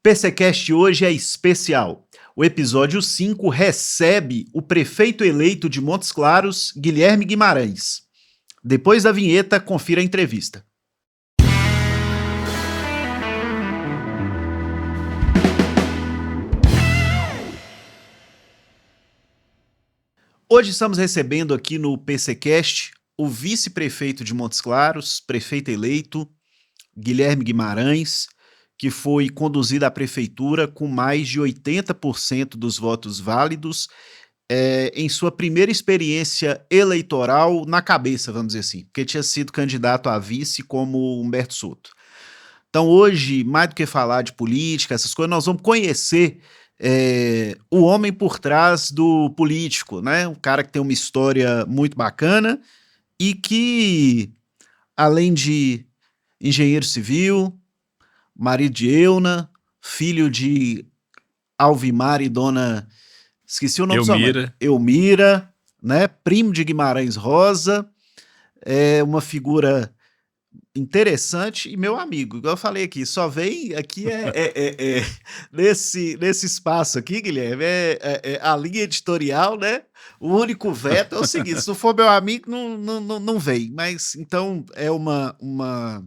PCcast hoje é especial. O episódio 5 recebe o prefeito eleito de Montes Claros, Guilherme Guimarães. Depois da vinheta, confira a entrevista. Hoje estamos recebendo aqui no PCcast o vice-prefeito de Montes Claros, prefeito eleito, Guilherme Guimarães, que foi conduzido à prefeitura com mais de 80% dos votos válidos em sua primeira experiência eleitoral na cabeça, vamos dizer assim, porque tinha sido candidato a vice como Humberto Souto. Então hoje, mais do que falar de política, essas coisas, nós vamos conhecer o homem por trás do político, né? Um cara que tem uma história muito bacana e que, além de engenheiro civil, marido de Euna, filho de Alvimar e dona... Esqueci o nome da sua mãe. Elmira, né? Primo de Guimarães Rosa, é uma figura interessante e meu amigo, igual eu falei aqui, só vem aqui nesse espaço aqui, Guilherme, a linha editorial, né? O único veto é o seguinte, se não for meu amigo, não vem, mas então é uma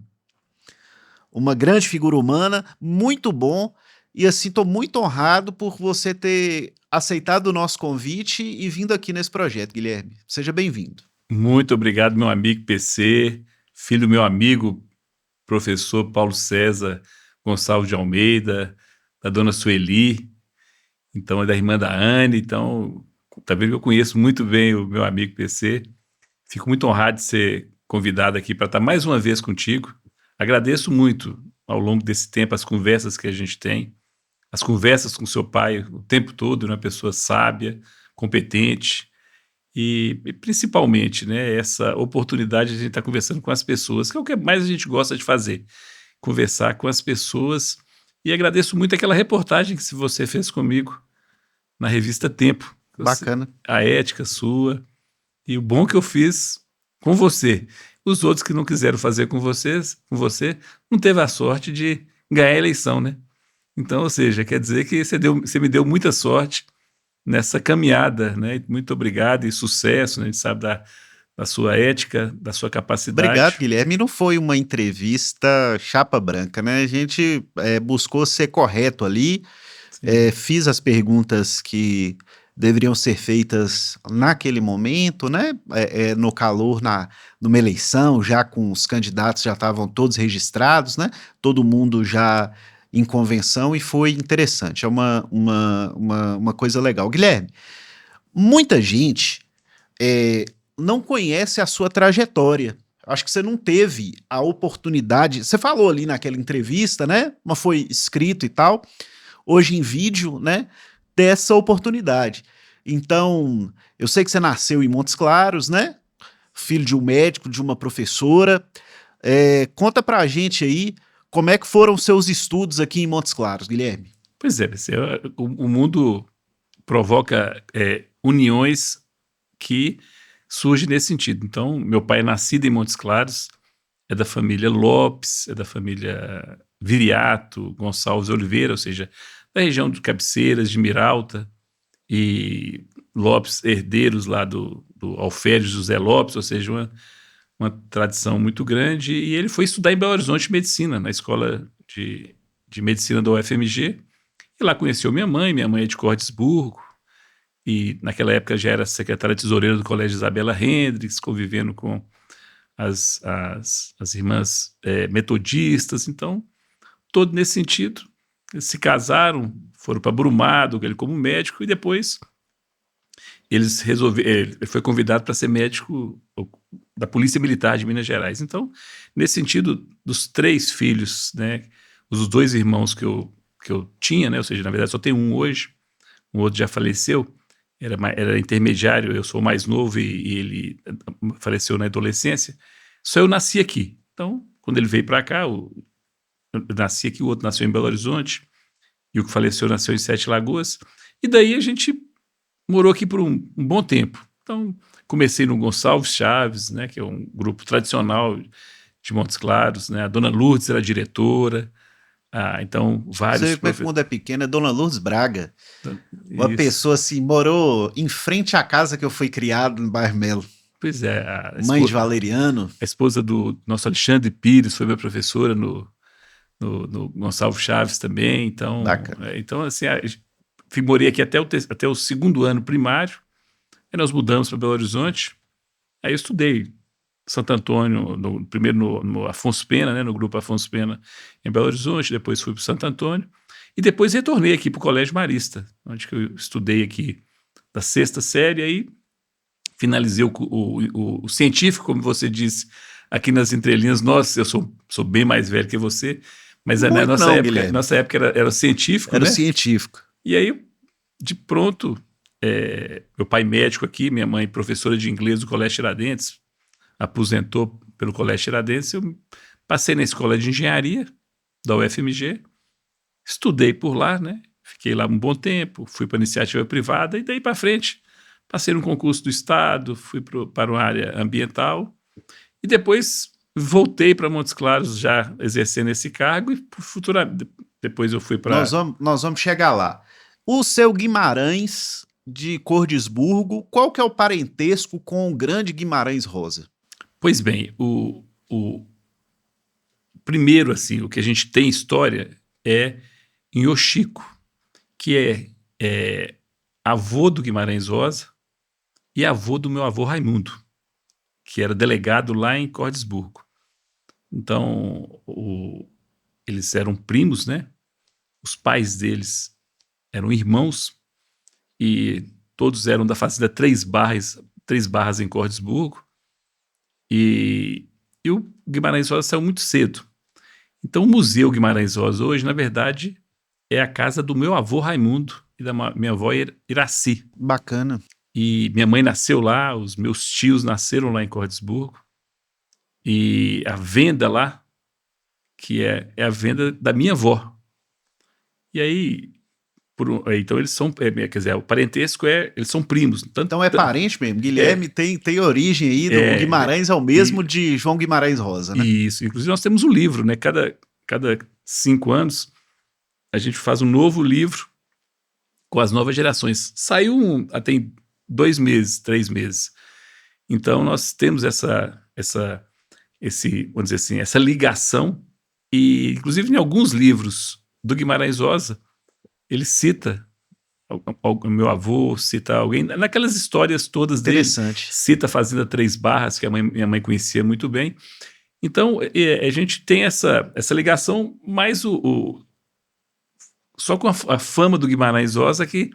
grande figura humana, muito bom, e assim, estou muito honrado por você ter aceitado o nosso convite e vindo aqui nesse projeto, Guilherme. Seja bem-vindo. Muito obrigado, meu amigo PC, filho do meu amigo, professor Paulo César Gonçalves de Almeida, da dona Sueli, então é da irmã da Anne, então tá vendo que eu conheço muito bem o meu amigo PC. Fico muito honrado de ser convidado aqui para estar mais uma vez contigo. Agradeço muito ao longo desse tempo as conversas que a gente tem, as conversas com seu pai o tempo todo, uma pessoa sábia, competente e principalmente, né, essa oportunidade de a gente estar conversando com as pessoas, que é o que mais a gente gosta de fazer, conversar com as pessoas. E agradeço muito aquela reportagem que você fez comigo na revista Tempo. Bacana. A ética sua e o bom que eu fiz com você. Os outros que não quiseram fazer com você, não teve a sorte de ganhar a eleição, né? Então, ou seja, quer dizer que você me deu muita sorte nessa caminhada, né? Muito obrigado e sucesso, né? A gente sabe da sua ética, da sua capacidade. Obrigado, Guilherme. Não foi uma entrevista chapa branca, né? A gente buscou ser correto ali, fiz as perguntas que deveriam ser feitas naquele momento, né? No calor, numa eleição, já com os candidatos já estavam todos registrados, né? Todo mundo já em convenção, e foi interessante, é uma coisa legal. Guilherme, muita gente não conhece a sua trajetória. Acho que você não teve a oportunidade, você falou ali naquela entrevista, né, mas foi escrito e tal, hoje em vídeo, né, dessa oportunidade. Então, eu sei que você nasceu em Montes Claros, né, filho de um médico, de uma professora, conta pra gente aí como é que foram seus estudos aqui em Montes Claros, Guilherme? Pois é, o mundo provoca uniões que surgem nesse sentido. Então, meu pai é nascido em Montes Claros, é da família Lopes, é da família Viriato Gonçalves Oliveira, ou seja, da região de Cabeceiras, de Miralta, e Lopes, herdeiros lá do Alferes José Lopes, ou seja, uma tradição muito grande, e ele foi estudar em Belo Horizonte medicina, na escola de medicina da UFMG, e lá conheceu minha mãe é de Cordesburgo, e naquela época já era secretária tesoureira do Colégio Isabela Hendricks, convivendo com as irmãs metodistas, então, todo nesse sentido. Eles se casaram, foram para Brumado, ele como médico, e depois ele foi convidado para ser médico da Polícia Militar de Minas Gerais. Então, nesse sentido, dos 3 filhos, né, os 2 irmãos que eu tinha, né, ou seja, na verdade só tenho um hoje, o outro já faleceu, era intermediário, eu sou o mais novo e ele faleceu na adolescência, só eu nasci aqui. Então, quando ele veio para cá, eu nasci aqui, o outro nasceu em Belo Horizonte, e o que faleceu nasceu em Sete Lagoas, e daí a gente morou aqui por um bom tempo. Então, comecei no Gonçalves Chaves, né, que é um grupo tradicional de Montes Claros, né? A dona Lourdes era diretora, Então, Você vários vê como é que o mundo é pequeno, é Dona Lourdes Braga. Uma Isso. pessoa assim, morou em frente à casa que eu fui criado no bairro Melo. Pois é, Mãe de Valeriano. a esposa do nosso Alexandre Pires foi minha professora no Gonçalves Chaves também. Então, Bacana. então assim, morei aqui até o segundo ano primário. Aí nós mudamos para Belo Horizonte. Aí eu estudei Santo Antônio, primeiro no Afonso Pena, né, no grupo Afonso Pena em Belo Horizonte, depois fui para Santo Antônio, e depois retornei aqui para o Colégio Marista, onde que eu estudei aqui da sexta série, aí finalizei o científico, como você disse, aqui nas entrelinhas. Nossa, eu sou bem mais velho que você, mas na Muito nossa não, época, Guilherme. era o científico, Era o né? científico. E aí, de pronto, meu pai médico aqui, minha mãe professora de inglês do Colégio Tiradentes, aposentou pelo Colégio Tiradentes. Eu passei na escola de engenharia da UFMG, estudei por lá, né? Fiquei lá um bom tempo, fui para a iniciativa privada e daí para frente passei no concurso do Estado, para uma área ambiental e depois voltei para Montes Claros já exercendo esse cargo e futuramente depois eu fui para... Nós vamos chegar lá. O seu Guimarães de Cordisburgo, qual que é o parentesco com o grande Guimarães Rosa? Pois bem, o primeiro, assim, o que a gente tem história é em Oxico, que é avô do Guimarães Rosa e avô do meu avô Raimundo, que era delegado lá em Cordisburgo. Então, eles eram primos, né? Os pais deles eram irmãos e todos eram da fazenda Três Barras em Cordisburgo. E o Guimarães Rosa saiu muito cedo. Então, o Museu Guimarães Rosa hoje, na verdade, é a casa do meu avô Raimundo e da minha avó Iraci. Bacana. E minha mãe nasceu lá, os meus tios nasceram lá em Cordisburgo. E a venda lá, que é a venda da minha avó. E aí, então eles são, quer dizer, o parentesco eles são primos. Então é parente mesmo. É, Guilherme tem origem aí, o é, Guimarães é o mesmo e, de João Guimarães Rosa, né? isso. Inclusive nós temos um livro, né? Cada 5 anos a gente faz um novo livro com as novas gerações. Saiu tem 2 meses, 3 meses. Então nós temos vamos dizer assim, essa ligação. E inclusive em alguns livros do Guimarães Rosa ele cita o meu avô, cita alguém, naquelas histórias todas dele, Interessante. cita a Fazenda Três Barras, que minha mãe conhecia muito bem. Então, a gente tem essa ligação, mas só com a fama do Guimarães Rosa que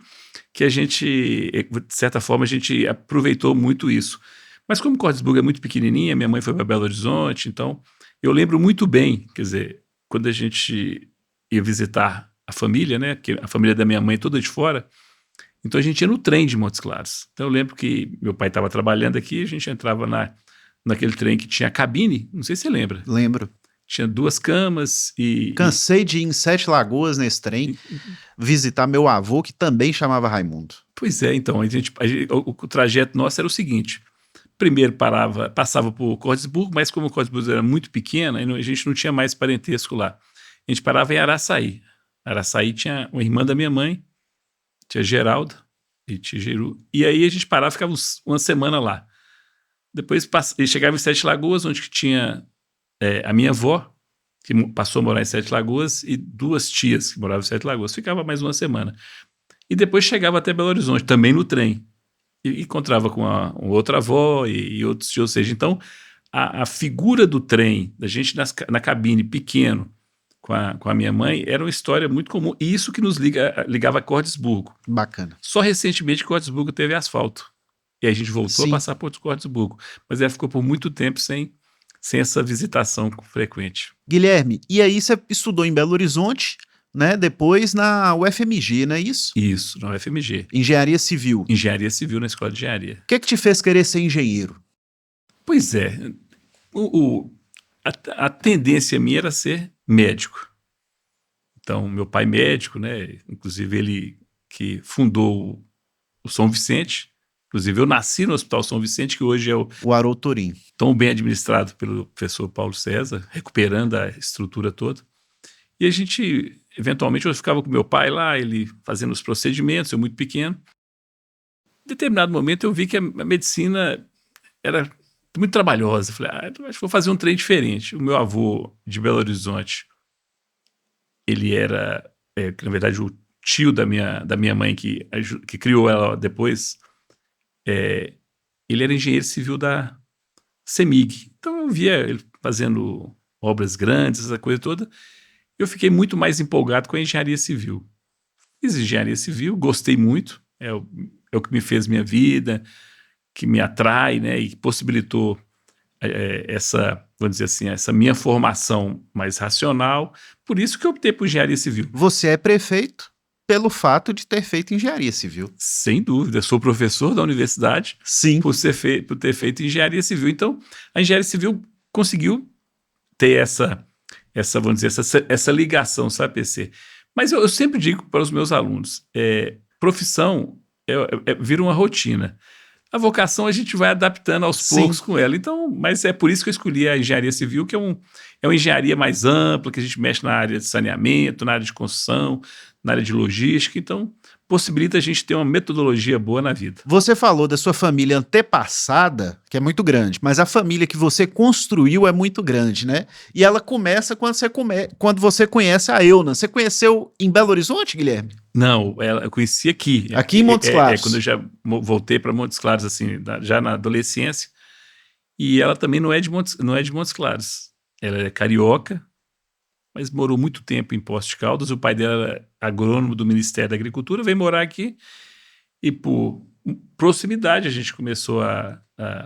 a gente, de certa forma, a gente aproveitou muito isso. Mas como Cordisburgo é muito pequenininha, minha mãe foi para Belo Horizonte, então eu lembro muito bem, quer dizer, quando a gente ia visitar a família, né, que a família da minha mãe é toda de fora, então a gente ia no trem de Montes Claros. Então eu lembro que meu pai estava trabalhando aqui, a gente entrava naquele trem que tinha cabine, não sei se você lembra, Lembro. tinha 2 camas Cansei de ir em Sete Lagoas nesse trem visitar meu avô, que também chamava Raimundo. Pois é, então, o trajeto nosso era o seguinte: primeiro passava por Cordisburgo, mas como o Cordisburgo era muito pequena, a gente não tinha mais parentesco lá. A gente parava em Araçaí. Araçaí tinha uma irmã da minha mãe, tia Geralda e tia Geru. E aí a gente parava, ficava uma semana lá. Depois chegava em Sete Lagoas, onde que tinha a minha avó, que passou a morar em Sete Lagoas, e 2 tias que moravam em Sete Lagoas. Ficava mais uma semana. E depois chegava até Belo Horizonte, também no trem. E encontrava com uma outra avó e outros tios. Ou seja, então a figura do trem, da gente na cabine pequeno com a minha mãe, era uma história muito comum. E isso que nos ligava a Cordisburgo. Bacana. Só recentemente Cordisburgo teve asfalto. E a gente voltou a Sim. passar por Cordisburgo. Mas ela ficou por muito tempo sem essa visitação frequente. Guilherme, e aí você estudou em Belo Horizonte, né? Depois na UFMG, não é isso? Isso, na UFMG. Engenharia Civil. Engenharia Civil na Escola de Engenharia. O que te fez querer ser engenheiro? Pois é, a tendência minha era ser médico. Então, meu pai médico, né? Inclusive ele que fundou o São Vicente. Inclusive eu nasci no Hospital São Vicente, que hoje é O Haroldo Torim. tão bem administrado pelo professor Paulo César, recuperando a estrutura toda. E a gente, eventualmente, eu ficava com meu pai lá, ele fazendo os procedimentos, eu muito pequeno. Em determinado momento eu vi que a medicina era muito trabalhosa. Falei, acho que vou fazer um trem diferente. O meu avô de Belo Horizonte, ele era, que, na verdade, o tio da minha mãe, que criou ela depois, ele era engenheiro civil da CEMIG. Então eu via ele fazendo obras grandes, essa coisa toda. Eu fiquei muito mais empolgado com a engenharia civil. Fiz engenharia civil, gostei muito, é o que me fez minha vida, que me atrai, né, e que possibilitou essa, vamos dizer assim, essa minha formação mais racional. Por isso que eu optei por engenharia civil. Você é prefeito pelo fato de ter feito engenharia civil. Sem dúvida, sou professor da universidade Sim. por ter feito engenharia civil. Então, a engenharia civil conseguiu ter vamos dizer, essa ligação, sabe, PC? Mas eu sempre digo para os meus alunos, profissão vira uma rotina. A vocação a gente vai adaptando aos poucos com ela. Então, mas é por isso que eu escolhi a engenharia civil, que é uma engenharia mais ampla, que a gente mexe na área de saneamento, na área de construção, na área de logística. Então, possibilita a gente ter uma metodologia boa na vida. Você falou da sua família antepassada, que é muito grande, mas a família que você construiu é muito grande, né? E ela começa quando você conhece a Euna. Você conheceu em Belo Horizonte, Guilherme? Não, eu conheci aqui. Aqui em Montes Claros. Quando eu já voltei para Montes Claros, assim, já na adolescência. E ela também não é de Montes Claros. Ela é carioca, mas morou muito tempo em Poços de Caldas. O pai dela era agrônomo do Ministério da Agricultura, veio morar aqui e por proximidade a gente começou a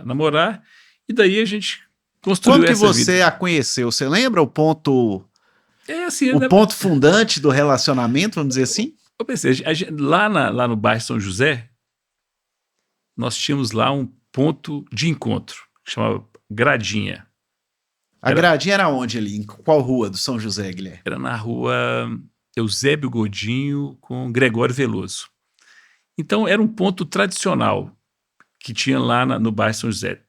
namorar e daí a gente construiu essa vida. Quando que você a conheceu? Você lembra o ponto assim, ponto fundante do relacionamento, vamos dizer assim? Eu pensei, lá no bairro São José, nós tínhamos lá um ponto de encontro, que chamava Gradinha. A Gradinha era onde ali? Em qual rua do São José, Guilherme? Era na rua Eusébio Godinho com Gregório Veloso. Então era um ponto tradicional que tinha lá no bairro São José.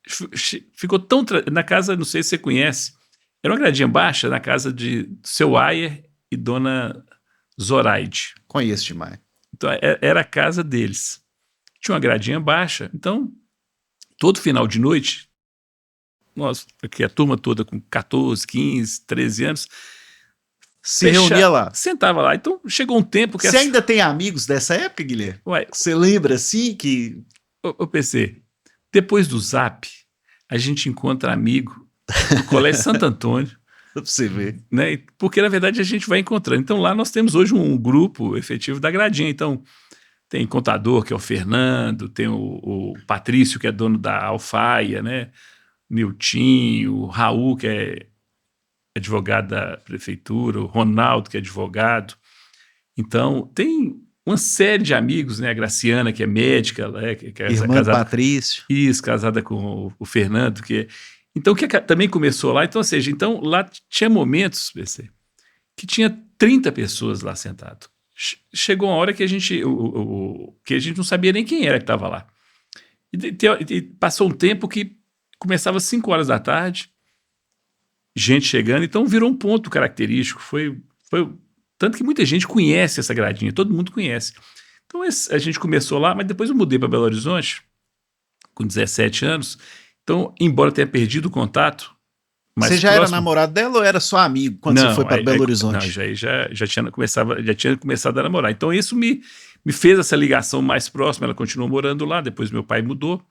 Ficou tão... Na casa, não sei se você conhece, era uma gradinha baixa na casa de seu Ayer e dona Zoraide. Conheço demais. Então era a casa deles. Tinha uma gradinha baixa, então todo final de noite, nós, aqui a turma toda com 14, 15, 13 anos, se reunia lá. Sentava lá. Então chegou um tempo que... Você ainda tem amigos dessa época, Guilherme? Ué, você lembra assim que... Ô PC, depois do Zap, a gente encontra amigo do Colégio Santo Antônio. Pra você ver. Né? Porque, na verdade, a gente vai encontrando. Então, lá nós temos hoje um grupo efetivo da Gradinha. Então, tem contador, que é o Fernando, tem o Patrício, que é dono da Alfaia, né? Niltinho, o Raul, que é advogado da prefeitura, o Ronaldo, que é advogado. Então, tem uma série de amigos, né? A Graciana, que é médica, né? Que é irmã casada, do Patrício. Isso, casada com o Fernando, que é... Então, que também começou lá. Então, ou seja, lá tinha momentos, PC, que tinha 30 pessoas lá sentado. Chegou uma hora que a gente não sabia nem quem era que estava lá. E passou um tempo que começava às 5 horas da tarde, gente chegando, então virou um ponto característico. Foi tanto que muita gente conhece essa gradinha, todo mundo conhece. Então a gente começou lá, mas depois eu mudei para Belo Horizonte, com 17 anos. Então, embora tenha perdido o contato... Você já era namorado dela ou era só amigo quando você foi para Belo Horizonte? Não, já tinha começado a namorar. Então isso me fez essa ligação mais próxima. Ela continuou morando lá, depois meu pai mudou,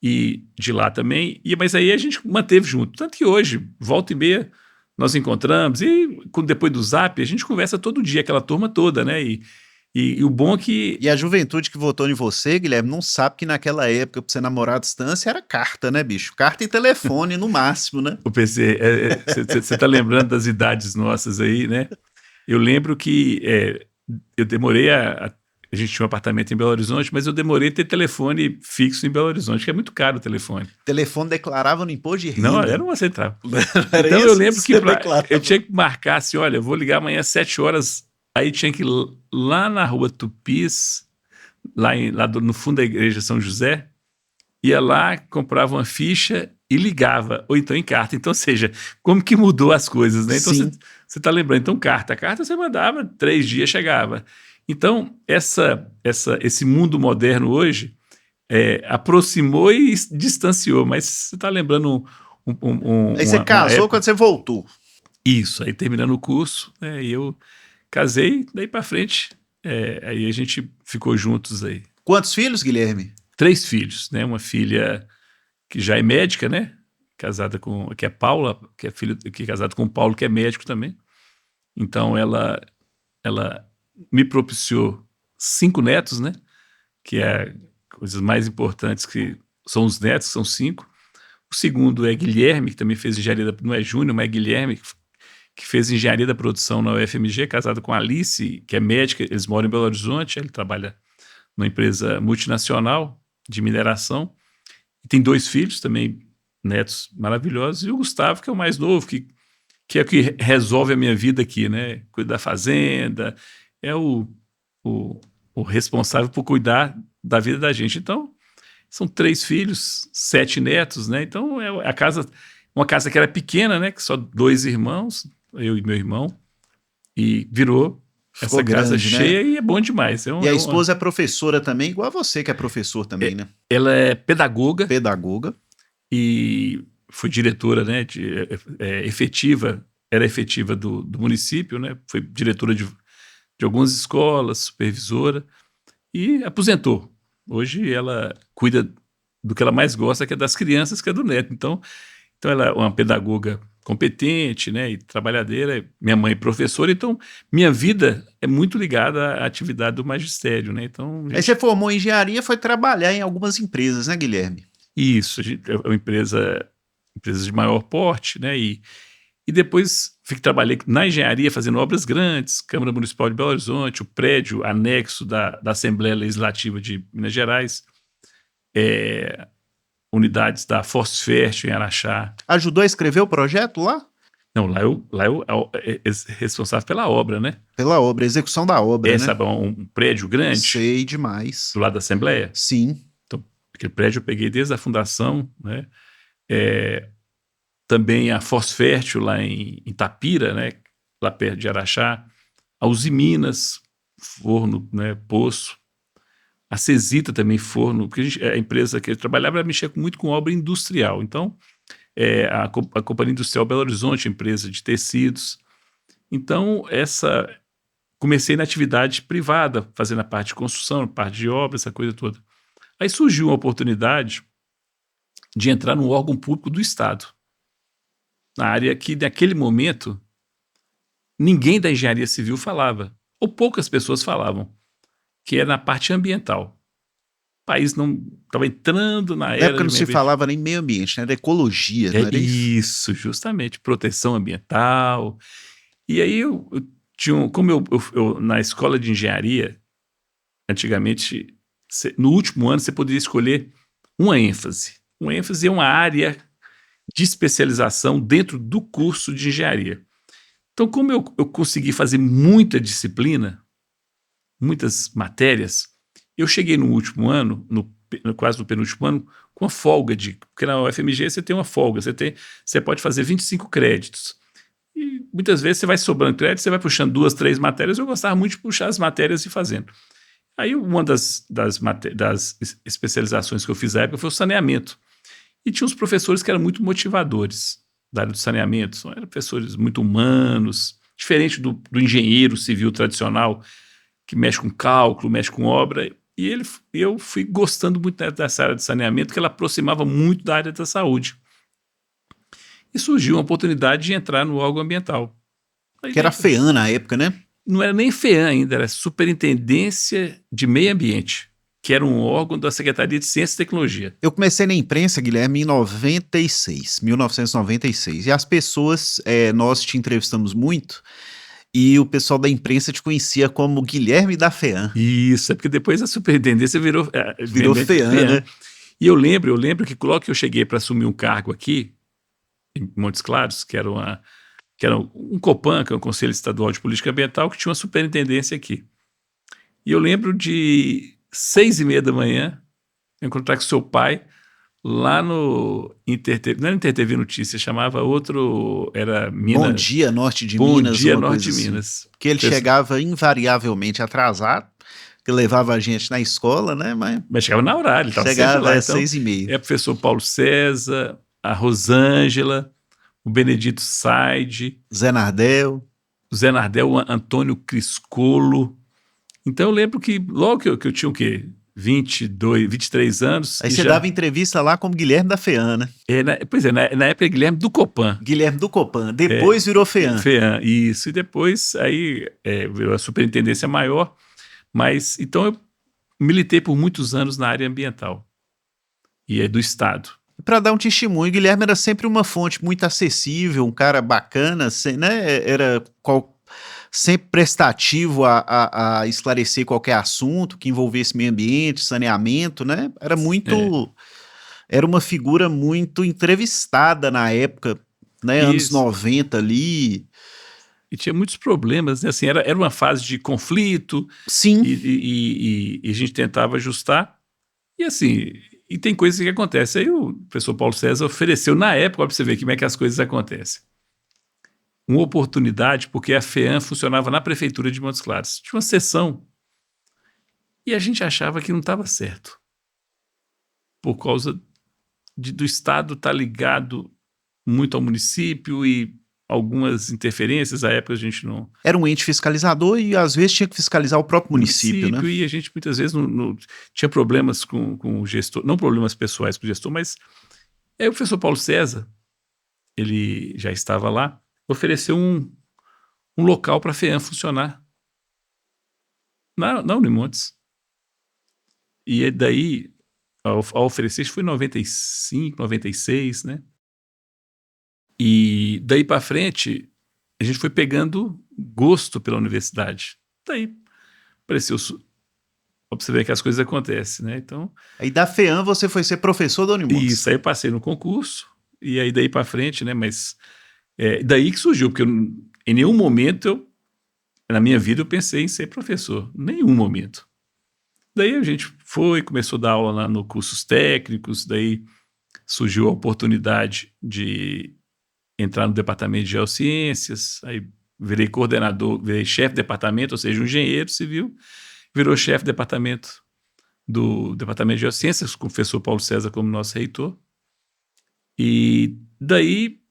e de lá também. Mas aí a gente manteve junto. Tanto que hoje, volta e meia, nós encontramos, e depois do Zap, a gente conversa todo dia, aquela turma toda, né? E o bom é que... E a juventude que votou em você, Guilherme, não sabe que naquela época, pra você namorar à distância, era carta, né, bicho? Carta e telefone, no máximo, né? O PC, você tá lembrando das idades nossas aí, né? Eu lembro que eu demorei a gente tinha um apartamento em Belo Horizonte, mas eu demorei a ter telefone fixo em Belo Horizonte, que é muito caro o telefone. Telefone declarava no imposto de renda. Não, era uma central. Então eu lembro que eu tinha que marcar assim, olha, eu vou ligar amanhã às 7 horas... Aí tinha que ir lá na rua Tupis, lá no fundo da igreja São José, ia lá, comprava uma ficha e ligava, ou então em carta. Então, ou seja, como que mudou as coisas, né? Então, Sim. você está lembrando, então, carta você mandava, 3 dias chegava. Então, esse mundo moderno hoje aproximou e distanciou, mas você está lembrando Aí você uma casou época. quando você voltou. Isso, aí terminando o curso, né, e eu casei, daí para frente, aí a gente ficou juntos aí. Quantos filhos, Guilherme? 3 filhos, né? Uma filha que já é médica, né? Que é Paula, que é casada com o Paulo, que é médico também. Então ela me propiciou 5 netos, né? Que é coisas mais importantes que são os netos, que são 5. O segundo é Guilherme, que também fez engenharia não é Júnior, mas é Guilherme, que fez engenharia da produção na UFMG, casado com a Alice, que é médica, eles moram em Belo Horizonte, ele trabalha numa empresa multinacional de mineração. E tem 2 filhos também, netos maravilhosos, e o Gustavo, que é o mais novo, que é o que resolve a minha vida aqui, né? Cuida da fazenda, é o, o responsável por cuidar da vida da gente. Então, são 3 filhos, 7 netos, né? Então, é uma casa que era pequena, né? Que só 2 irmãos, eu e meu irmão, e virou Ficou essa casa grande, né? cheia e é bom demais. E a esposa é professora também, igual a você que é professor também, né? Ela é pedagoga Pedagoga. e foi diretora, né, efetiva, era efetiva do município, né? Foi diretora de algumas escolas, supervisora e aposentou. Hoje ela cuida do que ela mais gosta, que é das crianças, que é do neto. Então ela é uma pedagoga competente, né, e trabalhadeira. Minha mãe é professora, então minha vida é muito ligada à atividade do magistério, né? Então, Aí você formou em engenharia e foi trabalhar em algumas empresas, né, Guilherme? isso, é uma empresa de maior porte, né? E depois trabalhei na engenharia fazendo obras grandes, Câmara Municipal de Belo Horizonte, o prédio anexo da Assembleia Legislativa de Minas Gerais, unidades da Force Fértil em Araxá. Ajudou a escrever o projeto lá? Não, lá eu responsável pela obra, né? Pela obra, execução da obra, né? Sabe, um prédio grande Sei demais. do lado da Assembleia. Sim. Então, aquele prédio eu peguei desde a fundação, né? Também a Force Fértil lá em Itapira, né? Lá perto de Araxá. A Uzi Minas, forno, né? Poço. A Cesita também, forno, porque a empresa que eu trabalhava mexia muito com obra industrial. Então, a Companhia Industrial Belo Horizonte, empresa de tecidos. Então, comecei na atividade privada, fazendo a parte de construção, a parte de obra, essa coisa toda. Aí surgiu uma oportunidade de entrar no órgão público do Estado, na área que, naquele momento, ninguém da engenharia civil falava, ou poucas pessoas falavam, que era na parte ambiental. O país não estava entrando na Na era época não de meio se ambiente. falava nem meio ambiente, né? Era ecologia, não era isso? Isso, justamente, proteção ambiental. E aí eu tinha, como eu na escola de engenharia, antigamente, no último ano você poderia escolher uma ênfase. Uma ênfase é uma área de especialização dentro do curso de engenharia. Então, como eu consegui fazer muita disciplina, muitas matérias, eu cheguei no último ano, quase no penúltimo ano, com a folga porque na UFMG você tem uma folga, você pode fazer 25 créditos. E muitas vezes você vai sobrando crédito, você vai puxando 2, 3 matérias. Eu gostava muito de puxar as matérias e fazendo. Aí uma das especializações que eu fiz na época foi o saneamento. E tinha uns professores que eram muito motivadores da área do saneamento. Eram professores muito humanos, diferente do engenheiro civil tradicional, que mexe com cálculo, mexe com obra. E eu fui gostando muito dessa área de saneamento, que ela aproximava muito da área da saúde. E surgiu uma oportunidade de entrar no órgão ambiental. Que era FEAM na época, né? Não era nem FEAM ainda, era Superintendência de Meio Ambiente, que era um órgão da Secretaria de Ciência e Tecnologia. Eu comecei na imprensa, Guilherme, em 1996. E as pessoas, nós te entrevistamos muito, e o pessoal da imprensa te conhecia como Guilherme da FEAM. Isso, é porque depois a superintendência virou FEAM, né? E eu lembro que logo que eu cheguei para assumir um cargo aqui, em Montes Claros, que era um Copan, que é um Conselho Estadual de Política Ambiental, que tinha uma superintendência aqui. E eu lembro de 6h30 da manhã, encontrar com seu pai lá no InterTV, não era InterTV Notícias, chamava outro, era Bom Minas. Dia, Norte de Bom Minas, Dia uma Norte coisa de assim. Minas. Que ele Fez- chegava invariavelmente atrasado, que levava a gente na escola, né? Mas chegava na horário, ele estava sempre chegava lá. às Então, 6h30. é o professor Paulo César, a Rosângela, o Benedito Said, Zé Nardel. o Zé Nardel, o Antônio Criscolo. Então eu lembro que logo que eu tinha o quê? 22, 23 anos. Aí E você já, dava entrevista lá como Guilherme da FEAM, né? pois é, na época Guilherme do Copan. Guilherme do Copan. Depois virou FEAM. FEAM, isso. E depois aí virou a superintendência maior. Mas então eu militei por muitos anos na área ambiental e do Estado. Para dar um testemunho, Guilherme era sempre uma fonte muito acessível, um cara bacana, né? Era sempre prestativo a esclarecer qualquer assunto que envolvesse meio ambiente, saneamento, né? Era uma figura muito entrevistada na época, né? Anos Isso. 90 ali. E tinha muitos problemas, né? Assim, era uma fase de conflito Sim. e a gente tentava ajustar. E assim, e tem coisas que acontecem. Aí o professor Paulo César ofereceu na época, para você ver como é que as coisas acontecem, uma oportunidade, porque a FEAM funcionava na prefeitura de Montes Claros. Tinha uma sessão e a gente achava que não estava certo, por causa do Estado estar ligado muito ao município e algumas interferências. À época a gente não... Era um ente fiscalizador e às vezes tinha que fiscalizar o próprio município, né? E a gente muitas vezes não tinha problemas com o gestor, não problemas pessoais com o gestor, mas aí o professor Paulo César, ele já estava lá, ofereceu um local para a FEAM funcionar na Unimontes. E daí, ao oferecer, isso foi em 95, 96, né? E daí para frente, a gente foi pegando gosto pela universidade. Daí apareceu, para você ver que as coisas acontecem, né? Então, Aí da FEAM você foi ser professor da Unimontes. isso, aí eu passei no concurso, e aí daí para frente, né? Mas daí que surgiu, porque em nenhum momento na minha vida eu pensei em ser professor, nenhum momento. Daí a gente começou a dar aula lá no cursos técnicos, daí surgiu a oportunidade de entrar no departamento de geociências, aí virei coordenador, virei chefe de departamento, ou seja, um engenheiro civil, virou chefe de departamento do departamento de geociências, com o professor Paulo César como nosso reitor. E daí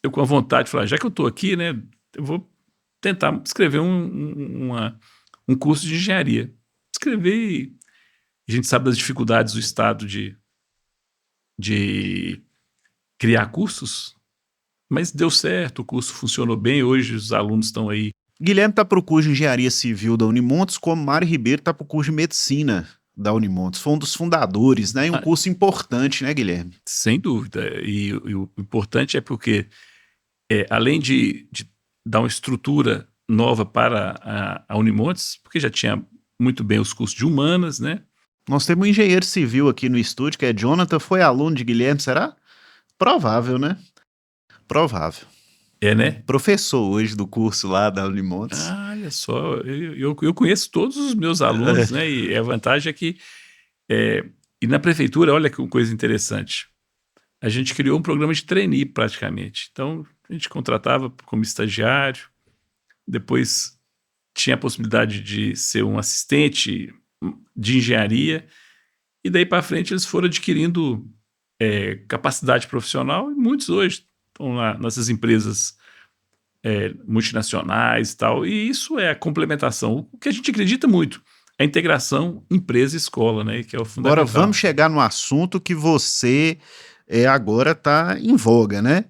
eu com a vontade de falar, já que eu estou aqui, né, eu vou tentar escrever um curso de engenharia. Escrever, a gente sabe das dificuldades do Estado de criar cursos, mas deu certo, o curso funcionou bem, hoje os alunos estão aí. Guilherme está para o curso de Engenharia Civil da Unimontes, como Mário Ribeiro está para o curso de Medicina da Unimontes. Foi um dos fundadores, né? E um curso importante, né, Guilherme? Sem dúvida. E o importante é porque, além de dar uma estrutura nova para a Unimontes, porque já tinha muito bem os cursos de humanas, né? Nós temos um engenheiro civil aqui no estúdio, que é Jonathan, foi aluno de Guilherme, será? Provável, né? Provável. Né? Professor hoje do curso lá da Unimontes. Olha só, eu conheço todos os meus alunos, né? E a vantagem é que... e na prefeitura, olha que coisa interessante, a gente criou um programa de trainee praticamente. Então, a gente contratava como estagiário, depois tinha a possibilidade de ser um assistente de engenharia, e daí para frente eles foram adquirindo capacidade profissional, e muitos hoje estão lá nessas empresas multinacionais e tal, e isso é a complementação, o que a gente acredita muito, a integração empresa-escola, né, que é o fundamental. Agora vamos chegar no assunto que você agora está em voga, né?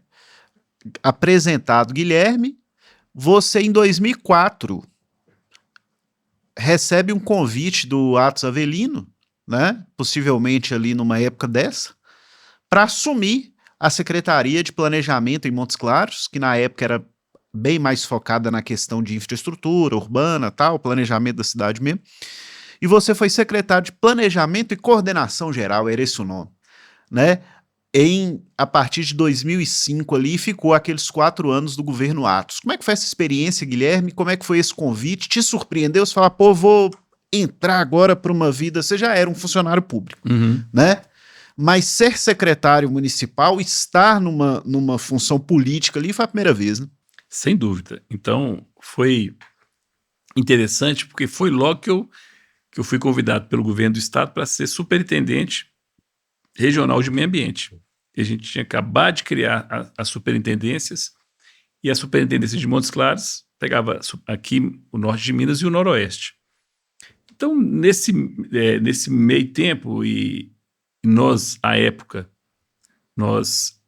Apresentado Guilherme, você em 2004 recebe um convite do Atos Avelino, né? Possivelmente ali numa época dessa, para assumir a Secretaria de Planejamento em Montes Claros, que na época era bem mais focada na questão de infraestrutura urbana, tal, planejamento da cidade mesmo. E você foi secretário de Planejamento e Coordenação Geral, era esse o nome, né? A partir de 2005 ali, ficou aqueles 4 anos do governo Atos. Como é que foi essa experiência, Guilherme? Como é que foi esse convite? Te surpreendeu? Você fala, pô, vou entrar agora para uma vida... Você já era um funcionário público, né? mas ser secretário municipal, estar numa função política ali, foi a primeira vez, né? Sem dúvida. Então, foi interessante, porque foi logo que eu fui convidado pelo governo do estado para ser superintendente regional de meio ambiente. E a gente tinha acabado de criar as superintendências, e a superintendência de Montes Claros pegava aqui o norte de Minas e o noroeste. Então, nesse meio tempo, e nós, à época,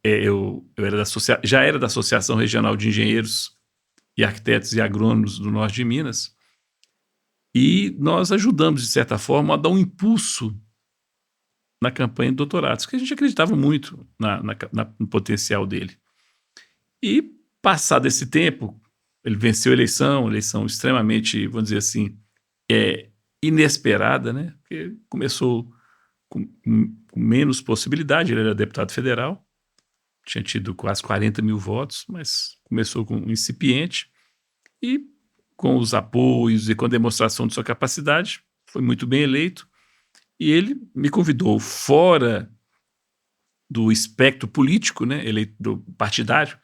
eu era já era da Associação Regional de Engenheiros e Arquitetos e Agrônomos do norte de Minas, e nós ajudamos, de certa forma, a dar um impulso na campanha de doutorados, porque a gente acreditava muito no potencial dele. E, passado esse tempo, ele venceu a eleição extremamente, vamos dizer assim, inesperada, né? Porque começou com menos possibilidade, ele era deputado federal, tinha tido quase 40 mil votos, mas começou com um incipiente, e com os apoios e com a demonstração de sua capacidade, foi muito bem eleito. E ele me convidou fora do espectro político, né, do partidário,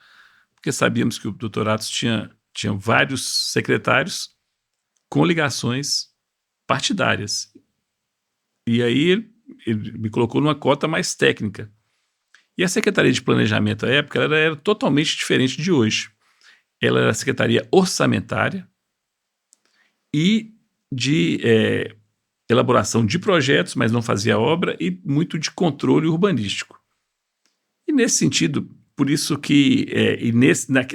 porque sabíamos que o doutorado tinha vários secretários com ligações partidárias. E aí ele me colocou numa cota mais técnica. E a Secretaria de Planejamento, à época, ela era totalmente diferente de hoje. Ela era a Secretaria Orçamentária e de elaboração de projetos, mas não fazia obra, e muito de controle urbanístico. E nesse sentido, por isso que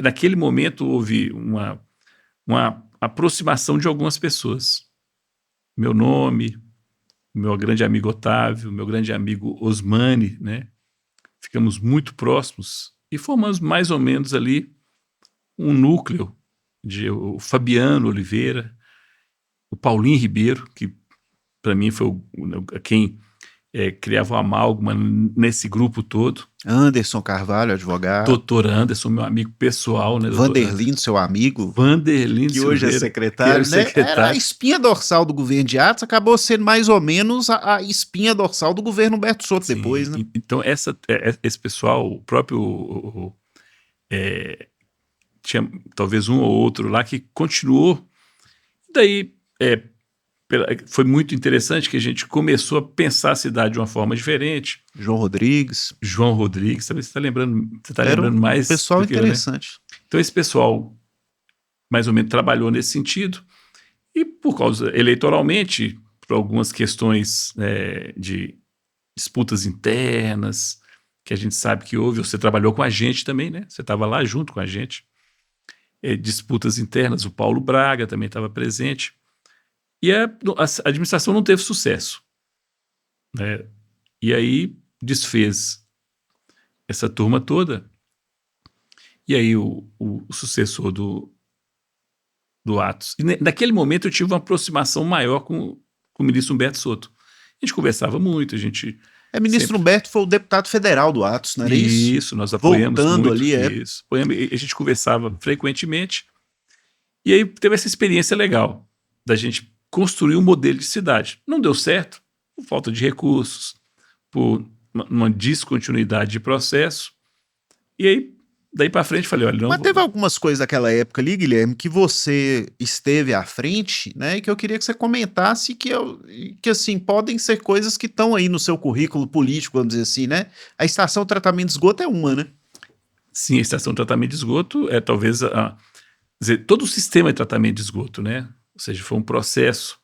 naquele momento houve uma aproximação de algumas pessoas. Meu nome, meu grande amigo Otávio, meu grande amigo Osmani, né? Ficamos muito próximos e formamos mais ou menos ali um núcleo de o Fabiano Oliveira, o Paulinho Ribeiro, que para mim foi quem criava o amálgama nesse grupo todo. Anderson Carvalho, advogado. Doutor Anderson, meu amigo pessoal, né? Vanderlindo, seu amigo. Vanderlindo que hoje Silveira, é secretário, né? secretário. Era a espinha dorsal do governo de Atos, acabou sendo mais ou menos a espinha dorsal do governo Humberto Souto. Sim, depois, né? Então, esse pessoal, o próprio... tinha talvez um ou outro lá que continuou. Daí, foi muito interessante que a gente começou a pensar a cidade de uma forma diferente. João Rodrigues, talvez você está lembrando, mais. Pessoal interessante. Né? Então, esse pessoal mais ou menos trabalhou nesse sentido, e por causa, eleitoralmente, por algumas questões de disputas internas, que a gente sabe que houve, você trabalhou com a gente também, né? Você estava lá junto com a gente. Disputas internas, o Paulo Braga também estava presente. E a administração não teve sucesso, né? E aí desfez essa turma toda. E aí o sucessor do Atos. E naquele momento eu tive uma aproximação maior com o ministro Humberto Souto. A gente conversava muito, a gente... ministro Humberto foi o deputado federal do Atos, não era isso? Isso, nós apoiamos voltando muito. Ali, isso. A gente conversava frequentemente. E aí teve essa experiência legal da gente construir um modelo de cidade. Não deu certo, por falta de recursos, por uma descontinuidade de processo. E aí, daí para frente, falei, olha... Mas teve algumas coisas daquela época ali, Guilherme, que você esteve à frente, né, e que eu queria que você comentasse, que assim, podem ser coisas que estão aí no seu currículo político, vamos dizer assim, né? A estação de tratamento de esgoto é uma, né? Sim, a estação de tratamento de esgoto é talvez todo o sistema de tratamento de esgoto, né? Ou seja, foi um processo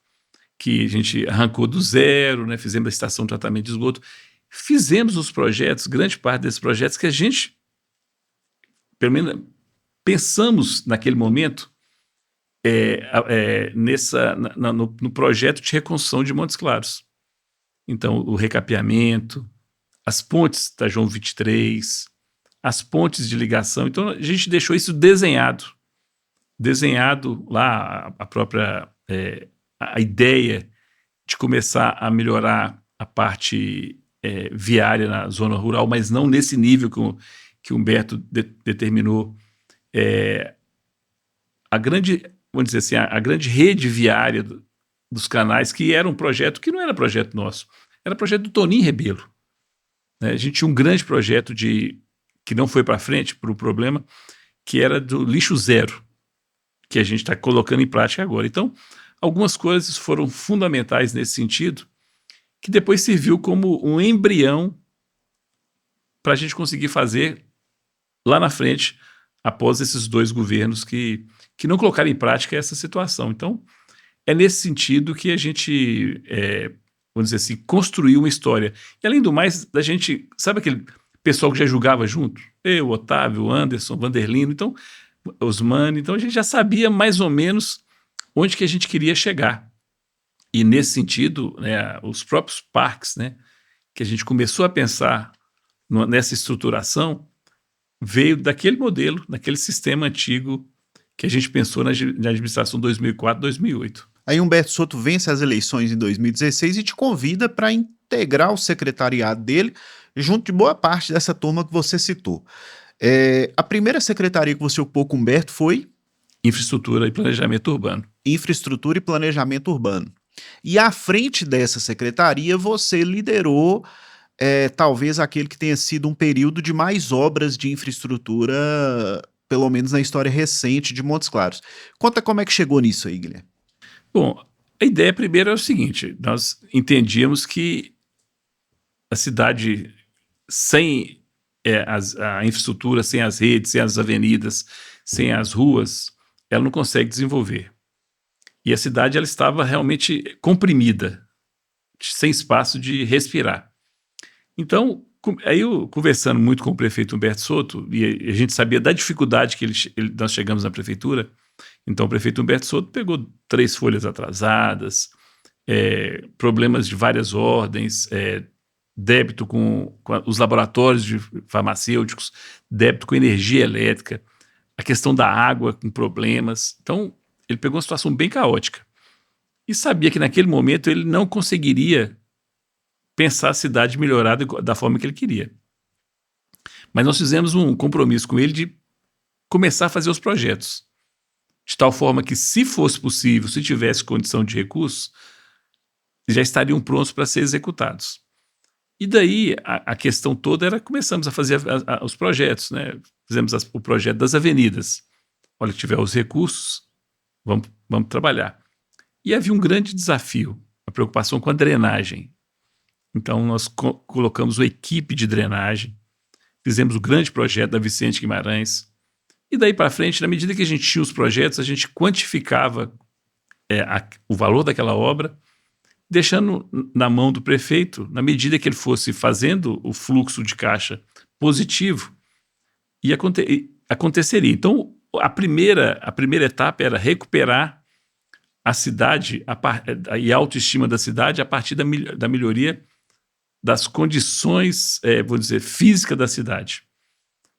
que a gente arrancou do zero, né? Fizemos a estação de tratamento de esgoto, fizemos os projetos, grande parte desses projetos que a gente, pelo menos, pensamos naquele momento no projeto de reconstrução de Montes Claros. Então, o recapeamento, as pontes da João 23, as pontes de ligação. Então, a gente deixou isso desenhado lá, a própria a ideia de começar a melhorar a parte viária na zona rural, mas não nesse nível que o Humberto determinou. Vamos dizer assim, a grande rede viária dos canais, que era um projeto que não era projeto nosso, era projeto do Toninho Rebelo. né? A gente tinha um grande projeto que não foi para frente por um problema, que era do lixo zero, que a gente está colocando em prática agora. Então, algumas coisas foram fundamentais nesse sentido, que depois serviu como um embrião para a gente conseguir fazer lá na frente, após esses 2 governos que não colocaram em prática essa situação. Então, é nesse sentido que a gente, vamos dizer assim, construiu uma história. E além do mais, a gente, sabe aquele pessoal que já julgava junto? Eu, Otávio, Anderson, Vanderlino, então, Osmani, então a gente já sabia mais ou menos onde que a gente queria chegar. E nesse sentido, né, os próprios parques, né, que a gente começou a pensar nessa estruturação, veio daquele modelo, daquele sistema antigo que a gente pensou na administração 2004, 2008. Aí Humberto Soto vence as eleições em 2016 e te convida para integrar o secretariado dele junto de boa parte dessa turma que você citou. A primeira secretaria que você ocupou com Humberto foi? Infraestrutura e Planejamento Urbano. Infraestrutura e Planejamento Urbano. E à frente dessa secretaria você liderou talvez aquele que tenha sido um período de mais obras de infraestrutura, pelo menos na história recente de Montes Claros. Conta como é que chegou nisso aí, Guilherme. Bom, a ideia primeiro é o seguinte, nós entendíamos que a cidade sem a infraestrutura, sem as redes, sem as avenidas, sem as ruas, ela não consegue desenvolver. E a cidade ela estava realmente comprimida, sem espaço de respirar. Então, aí eu conversando muito com o prefeito Humberto Soto, e a gente sabia da dificuldade que nós chegamos na prefeitura. Então o prefeito Humberto Soto pegou 3 folhas atrasadas, problemas de várias ordens, débito com os laboratórios de farmacêuticos, débito com energia elétrica, a questão da água com problemas. Então ele pegou uma situação bem caótica e sabia que naquele momento ele não conseguiria pensar a cidade melhorada da forma que ele queria. Mas nós fizemos um compromisso com ele de começar a fazer os projetos, de tal forma que, se fosse possível, se tivesse condição de recursos, já estariam prontos para ser executados. E daí a questão toda era, começamos a fazer os projetos, né? Fizemos o projeto das avenidas. Olha, que tiver os recursos, vamos trabalhar. E havia um grande desafio, a preocupação com a drenagem. Então nós colocamos uma equipe de drenagem, fizemos o grande projeto da Vicente Guimarães, e daí para frente, na medida que a gente tinha os projetos, a gente quantificava o valor daquela obra, deixando na mão do prefeito, na medida que ele fosse fazendo o fluxo de caixa positivo, e aconteceria. Então, a primeira etapa era recuperar a cidade e a autoestima da cidade a partir da melhoria das condições, vou dizer, físicas da cidade,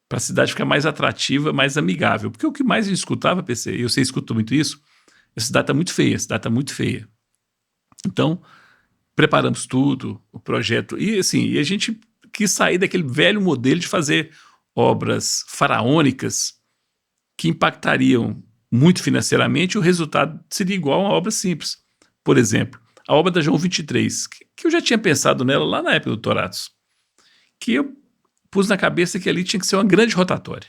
para a cidade ficar mais atrativa, mais amigável. Porque o que mais eu escutava, PC, e você escuta muito isso, a cidade está muito feia, a cidade está muito feia. Então, preparamos tudo, o projeto, e assim, a gente quis sair daquele velho modelo de fazer obras faraônicas que impactariam muito financeiramente, e o resultado seria igual a uma obra simples. Por exemplo, a obra da João 23, que eu já tinha pensado nela lá na época do Toratos, que eu pus na cabeça que ali tinha que ser uma grande rotatória.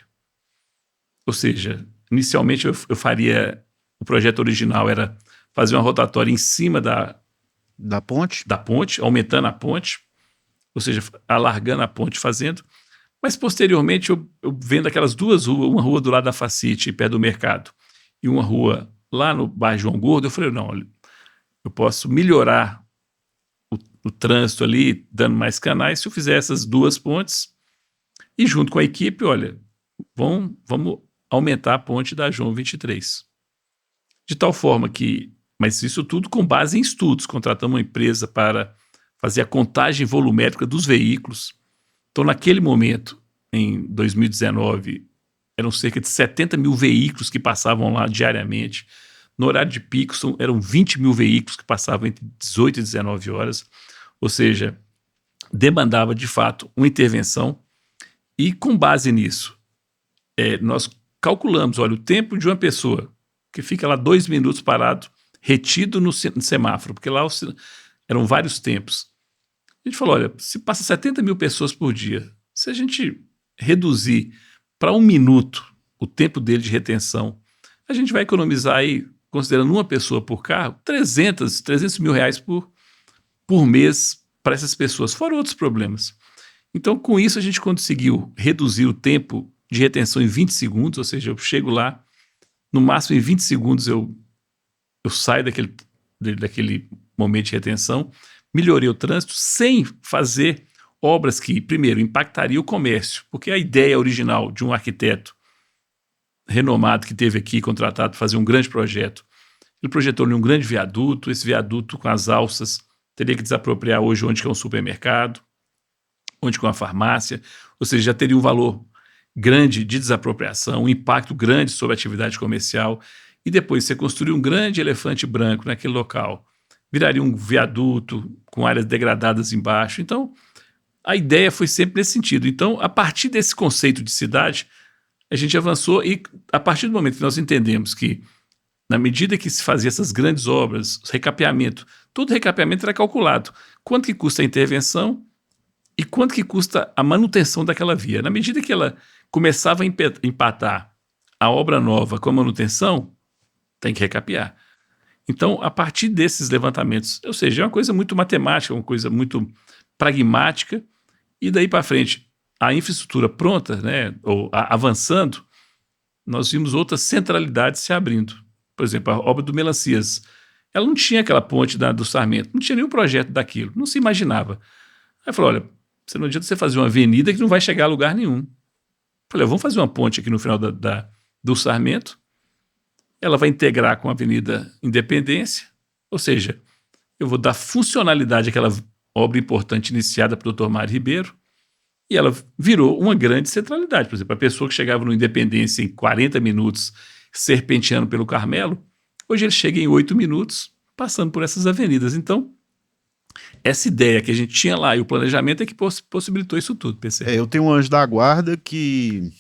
Ou seja, inicialmente eu faria, o projeto original era fazer uma rotatória em cima da ponte, aumentando a ponte, ou seja, alargando a ponte, fazendo. Mas posteriormente eu vendo aquelas 2 ruas, uma rua do lado da Facite, perto do mercado, e uma rua lá no bairro João Gordo, eu falei, não, eu posso melhorar o trânsito ali, dando mais canais, se eu fizer essas 2 pontes, e junto com a equipe, olha, vamos aumentar a ponte da João 23. De tal forma que, mas isso tudo com base em estudos, contratamos uma empresa para fazer a contagem volumétrica dos veículos. Então, naquele momento, em 2019, eram cerca de 70 mil veículos que passavam lá diariamente. No horário de pico, eram 20 mil veículos que passavam entre 18 e 19 horas. Ou seja, demandava, de fato, uma intervenção. E, com base nisso, nós calculamos, olha, o tempo de uma pessoa que fica lá 2 minutos parado, retido no semáforo, porque lá eram vários tempos. A gente falou, olha, se passa 70 mil pessoas por dia, se a gente reduzir para 1 minuto o tempo dele de retenção, a gente vai economizar aí, considerando uma pessoa por carro, 300 mil reais por mês para essas pessoas, fora outros problemas. Então, com isso, a gente conseguiu reduzir o tempo de retenção em 20 segundos, ou seja, eu chego lá, no máximo em 20 segundos eu saio daquele momento de retenção, melhorei o trânsito sem fazer obras que, primeiro, impactariam o comércio, porque a ideia original de um arquiteto renomado que teve aqui contratado para fazer um grande projeto, ele projetou um grande viaduto, esse viaduto com as alças teria que desapropriar hoje onde que é um supermercado, onde que é uma farmácia, ou seja, já teria um valor grande de desapropriação, um impacto grande sobre a atividade comercial, e depois você construir um grande elefante branco naquele local, viraria um viaduto com áreas degradadas embaixo. Então, a ideia foi sempre nesse sentido. Então, a partir desse conceito de cidade, a gente avançou e a partir do momento que nós entendemos que, na medida que se fazia essas grandes obras, recapeamento, todo recapeamento era calculado. Quanto que custa a intervenção e quanto que custa a manutenção daquela via. Na medida que ela começava a empatar a obra nova com a manutenção, tem que recapear. Então, a partir desses levantamentos, ou seja, é uma coisa muito matemática, uma coisa muito pragmática, e daí para frente, a infraestrutura pronta, né, ou avançando, nós vimos outras centralidades se abrindo. Por exemplo, a obra do Melancias, ela não tinha aquela ponte do Sarmento, não tinha nenhum projeto daquilo, não se imaginava. Aí falou, olha, não adianta você fazer uma avenida que não vai chegar a lugar nenhum. Falei, vamos fazer uma ponte aqui no final do Sarmento, ela vai integrar com a Avenida Independência, ou seja, eu vou dar funcionalidade àquela obra importante iniciada pelo Dr. Mário Ribeiro, e ela virou uma grande centralidade. Por exemplo, a pessoa que chegava no Independência em 40 minutos, serpenteando pelo Carmelo, hoje ele chega em 8 minutos, passando por essas avenidas. Então, essa ideia que a gente tinha lá e o planejamento é que possibilitou isso tudo, PC. Eu tenho um anjo da guarda que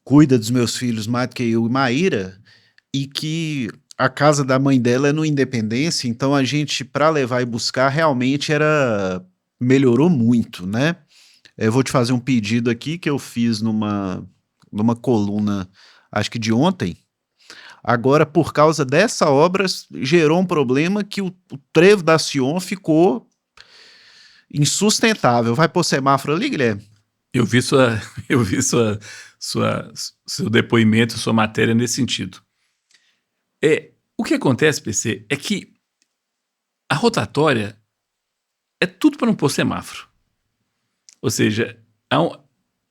cuida dos meus filhos mais do que eu e Maíra, e que a casa da mãe dela é no Independência, então a gente, para levar e buscar, realmente melhorou muito, né? Eu vou te fazer um pedido aqui que eu fiz numa coluna, acho que de ontem. Agora, por causa dessa obra, gerou um problema que o trevo da Sion ficou insustentável. Vai pôr semáforo ali, Guilherme? Eu vi seu depoimento, sua matéria nesse sentido. O que acontece, PC, é que a rotatória é tudo para não pôr semáforo. Ou seja,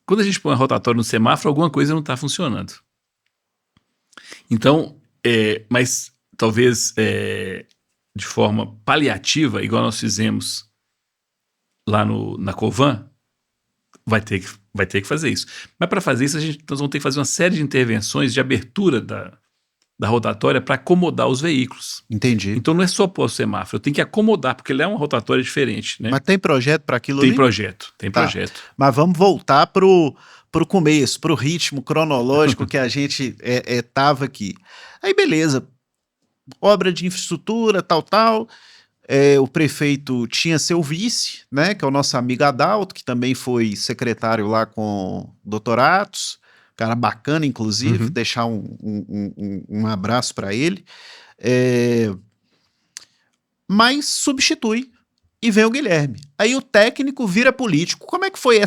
quando a gente põe a rotatória no semáforo, alguma coisa não está funcionando. Então, mas talvez de forma paliativa, igual nós fizemos lá na Covan, vai ter que fazer isso. Mas para fazer isso, nós vamos ter que fazer uma série de intervenções de abertura da rotatória para acomodar os veículos. Entendi. Então não é só pôr o semáforo, eu tenho que acomodar, porque ele é uma rotatória diferente, né? Mas tem projeto para aquilo ali? Tem projeto. Mas vamos voltar pro começo, pro ritmo cronológico que a gente tava aqui. Aí beleza, obra de infraestrutura, tal, o prefeito tinha seu vice, né, que é o nosso amigo Adalto, que também foi secretário lá com o Dr. Atos, cara bacana, inclusive, deixar um abraço para ele, mas substitui e vem o Guilherme. Aí o técnico vira político. Como é que foi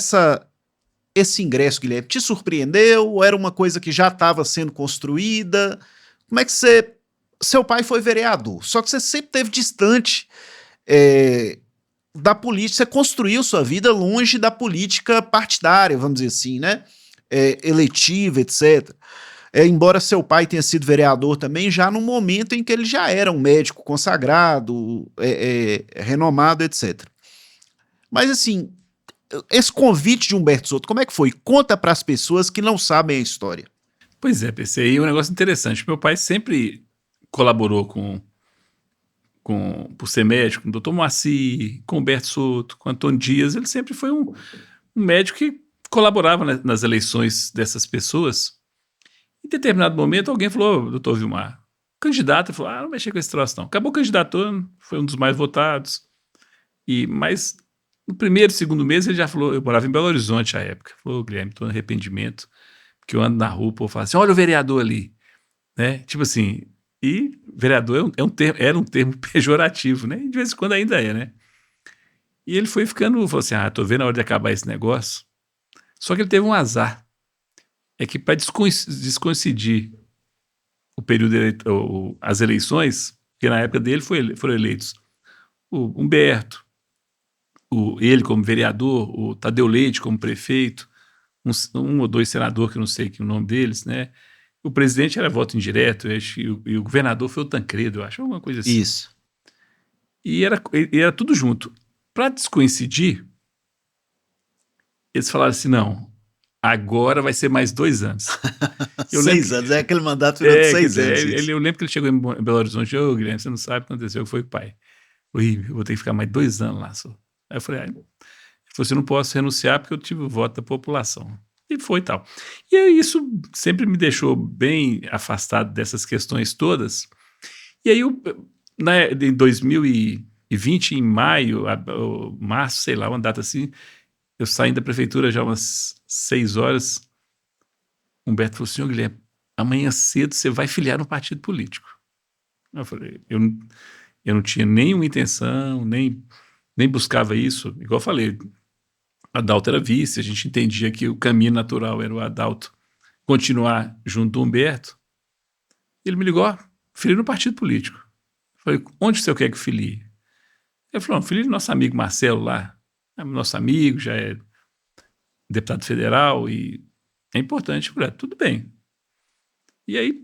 esse ingresso, Guilherme? Te surpreendeu? Ou era uma coisa que já estava sendo construída? Como é que seu pai foi vereador, só que você sempre esteve distante da política, você construiu sua vida longe da política partidária, vamos dizer assim, né? Eletiva, etc. Embora seu pai tenha sido vereador também, já no momento em que ele já era um médico consagrado, renomado, etc. Mas assim, esse convite de Humberto Souto, como é que foi? Conta para as pessoas que não sabem a história. Pois é, PC, aí é um negócio interessante. Meu pai sempre colaborou por ser médico, com o Dr. Moacir, com o Humberto Souto, com o Antônio Dias. Ele sempre foi um médico que colaborava nas eleições dessas pessoas. Em determinado momento, alguém falou, doutor Vilmar, candidato, falou, não mexer com esse troço não. Acabou candidatando, foi um dos mais votados. Mas no primeiro, segundo mês ele já falou, eu morava em Belo Horizonte à época, falou, Guilherme, estou no arrependimento, porque eu ando na rua, o povo fala assim, olha o vereador ali, né? Tipo assim, e vereador era um termo pejorativo, né? E de vez em quando ainda é, né? E ele foi ficando, falou assim, tô vendo a hora de acabar esse negócio. Só que ele teve um azar, é que para descoincidir o período, as eleições, porque na época dele foram eleitos o Humberto, ele como vereador, o Tadeu Leite como prefeito, um ou dois senadores, que eu não sei que o nome deles, né? O presidente era voto indireto, e o governador foi o Tancredo, eu acho, alguma coisa assim. Isso. E era tudo junto. Para descoincidir, eles falaram assim: não, agora vai ser mais 2 anos. Eu lembro 6 anos, é aquele mandato durante 6 anos, isso. eu lembro que ele chegou em Belo Horizonte, Guilherme, você não sabe o que aconteceu, foi o pai. Ui, eu vou ter que ficar mais 2 anos lá só. Aí eu falei, ele falou assim, eu não posso renunciar porque eu tive o voto da população. E foi e tal. E aí isso sempre me deixou bem afastado dessas questões todas. E aí, em 2020, em maio, ou março, sei lá, uma data assim, eu saí da prefeitura já umas 6 horas. Humberto falou assim: Guilherme, amanhã cedo você vai filiar no partido político. Eu falei: eu não tinha nenhuma intenção, nem buscava isso. Igual eu falei, Adalto era vice, a gente entendia que o caminho natural era o Adalto continuar junto do Humberto. Ele me ligou: filie no partido político. Eu falei: onde você quer que filie? Ele falou: não, filie no nosso amigo Marcelo lá. É nosso amigo, já é deputado federal e é importante. Eu falei: tudo bem. E aí,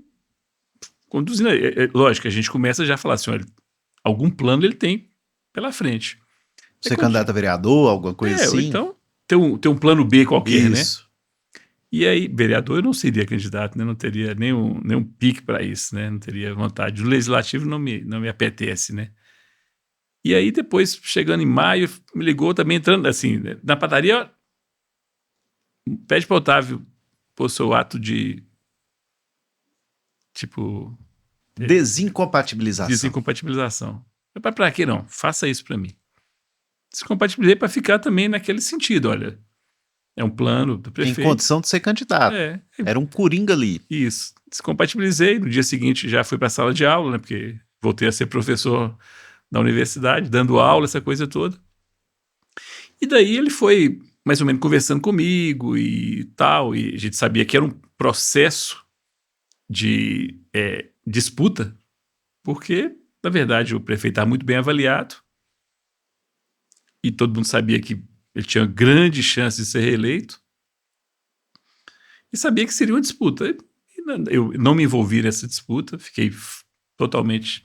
conduzindo, lógico, a gente começa já a falar assim: olha, algum plano ele tem pela frente. É Ser candidato a vereador, alguma coisa ou assim? então ter um plano B qualquer, né? Isso. E aí, vereador eu não seria candidato, né? Não teria nenhum pique para isso, né? Não teria vontade. O legislativo não me apetece, né? E aí, depois, chegando em maio, me ligou também, entrando assim, né, na padaria, pede para o Otávio pôr seu ato de, tipo, Desincompatibilização. desincompatibilização. Para quê não? Faça isso para mim. Descompatibilizei para ficar também naquele sentido, olha, é um plano do Em prefeito. condição de ser candidato. É, Era um coringa ali. isso. Descompatibilizei, no dia seguinte já fui para a sala de aula, né, porque voltei a ser professor da universidade, dando aula, essa coisa toda. E daí ele foi mais ou menos conversando comigo e tal, e a gente sabia que era um processo de disputa, porque, na verdade, o prefeito estava muito bem avaliado e todo mundo sabia que ele tinha grande chance de ser reeleito e sabia que seria uma disputa. Eu não me envolvi nessa disputa, fiquei totalmente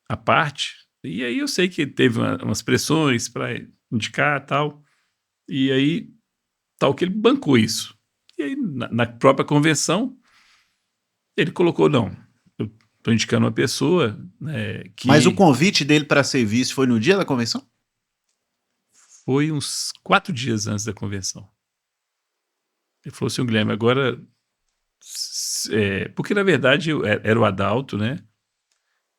à parte. E aí eu sei que teve umas pressões para indicar tal, e aí tal que ele bancou isso. E aí, na própria convenção, ele colocou, não, eu estou indicando uma pessoa, né, Mas o que convite dele para ser vice foi no dia da convenção? foi uns 4 dias antes da convenção. Ele falou assim, Guilherme, agora... porque, na verdade, era o Adalto, né?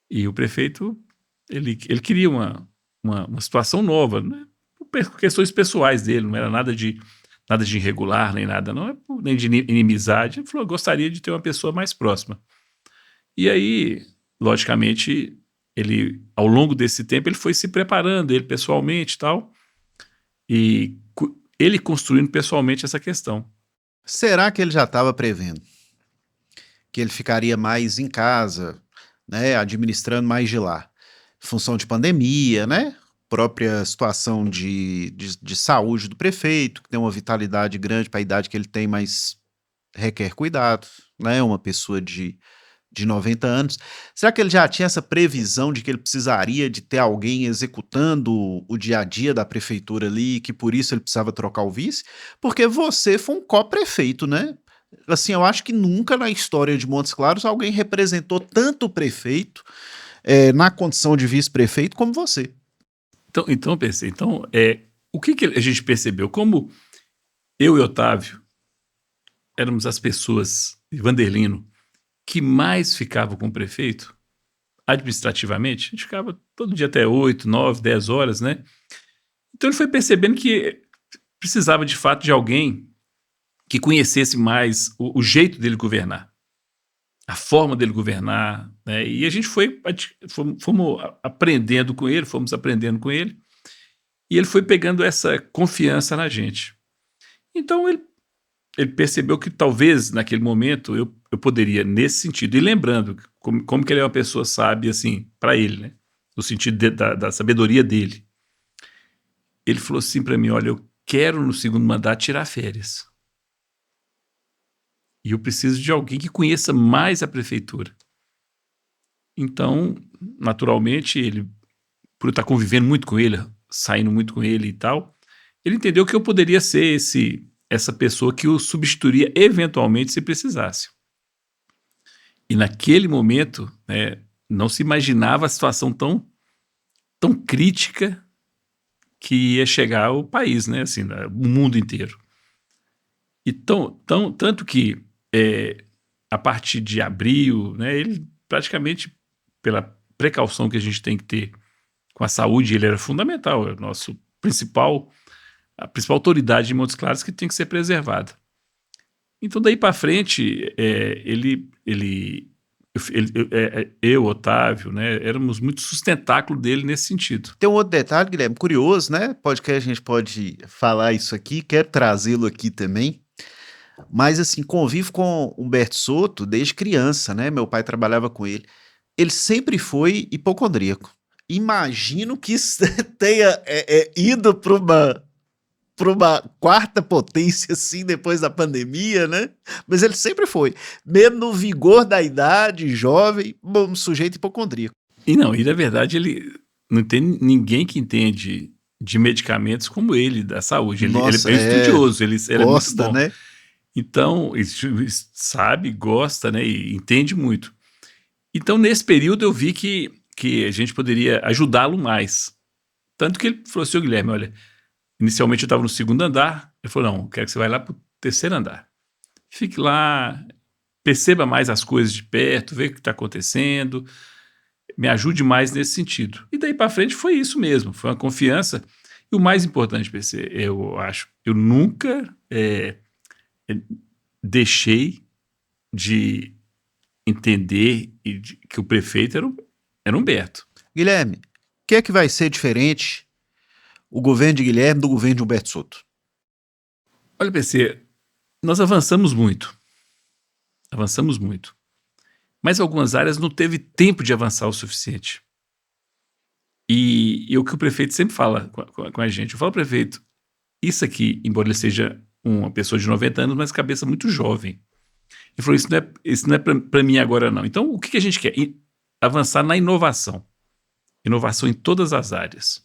E o prefeito, ele queria uma situação nova, né? Por questões pessoais dele, não era nada de irregular, nem nada, não, nem de inimizade. Ele falou, eu gostaria de ter uma pessoa mais próxima. E aí, logicamente, ele, ao longo desse tempo, ele foi se preparando, ele pessoalmente e tal, e ele construindo pessoalmente essa questão. Será que ele já estava prevendo que ele ficaria mais em casa, né, administrando mais de lá? Função de pandemia, né? Própria situação de saúde do prefeito, que tem uma vitalidade grande para a idade que ele tem, mas requer cuidado, né? Uma pessoa de 90 anos. Será que ele já tinha essa previsão de que ele precisaria de ter alguém executando o dia a dia da prefeitura ali, e que por isso ele precisava trocar o vice? Porque você foi um co-prefeito, né? Assim, eu acho que nunca na história de Montes Claros alguém representou tanto o prefeito na condição de vice-prefeito como você. Então eu pensei, o que a gente percebeu? Como eu e Otávio éramos as pessoas, e Vanderlino, que mais ficavam com o prefeito, administrativamente, a gente ficava todo dia até 8, 9, 10 horas, né? Então ele foi percebendo que precisava de fato de alguém que conhecesse mais o jeito dele governar, a forma dele governar, né? E a gente fomos aprendendo com ele, e ele foi pegando essa confiança na gente. Então ele percebeu que talvez naquele momento eu poderia, nesse sentido, e lembrando como que ele é uma pessoa sábia, assim, para ele, né? No sentido da sabedoria dele. Ele falou assim para mim: olha, eu quero no segundo mandato tirar férias. E eu preciso de alguém que conheça mais a prefeitura. Então, naturalmente, ele, por eu estar convivendo muito com ele, saindo muito com ele e tal, ele entendeu que eu poderia ser essa pessoa que o substituiria eventualmente se precisasse. E naquele momento, né, não se imaginava a situação tão crítica que ia chegar ao país, né, assim, o mundo inteiro. E tanto que a partir de abril, né, ele praticamente, pela precaução que a gente tem que ter com a saúde, ele era fundamental, é a principal autoridade de Montes Claros que tem que ser preservada. Então, daí para frente, eu, Otávio, né, éramos muito sustentáculo dele nesse sentido. Tem um outro detalhe, Guilherme, curioso, né? A gente pode falar isso aqui, quero trazê-lo aqui também. Mas, assim, convivo com Humberto Soto desde criança, né? Meu pai trabalhava com ele. Ele sempre foi hipocondríaco. Imagino que isso tenha ido para uma quarta potência, assim, depois da pandemia, né? Mas ele sempre foi. Mesmo no vigor da idade, jovem, um sujeito hipocondríaco. E na verdade, ele não tem ninguém que entende de medicamentos como ele, da saúde. Nossa, ele é estudioso, ele é muito bom. Né? Então, ele sabe, gosta, né, e entende muito. Então, nesse período, eu vi que a gente poderia ajudá-lo mais. Tanto que ele falou assim: ô Guilherme, olha, inicialmente eu estava no segundo andar, ele falou: não, quero que você vá lá para o terceiro andar. Fique lá, perceba mais as coisas de perto, veja o que está acontecendo, me ajude mais nesse sentido. E daí para frente foi isso mesmo, foi uma confiança. E o mais importante, PC, eu acho, eu nunca deixei de entender que o prefeito era Humberto. Guilherme, o que é que vai ser diferente o governo de Guilherme do governo de Humberto Soto? Olha, PC, nós avançamos muito. Mas algumas áreas não teve tempo de avançar o suficiente. E o que o prefeito sempre fala com a gente, eu falo: prefeito, isso aqui, embora ele seja uma pessoa de 90 anos, mas cabeça muito jovem. Ele falou: isso não é para mim agora, não. Então, o que a gente quer? Avançar na inovação. Inovação em todas as áreas.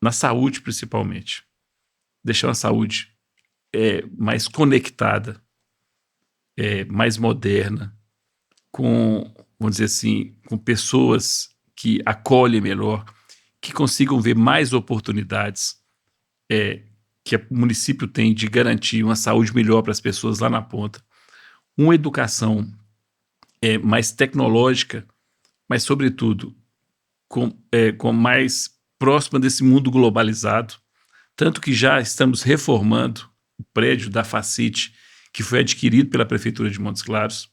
Na saúde, principalmente. Deixar uma saúde mais conectada, mais moderna, com, vamos dizer assim, com pessoas que acolhem melhor, que consigam ver mais oportunidades que o município tem de garantir uma saúde melhor para as pessoas lá na ponta, uma educação mais tecnológica, mas, sobretudo, com mais próxima desse mundo globalizado, tanto que já estamos reformando o prédio da Facite, que foi adquirido pela Prefeitura de Montes Claros.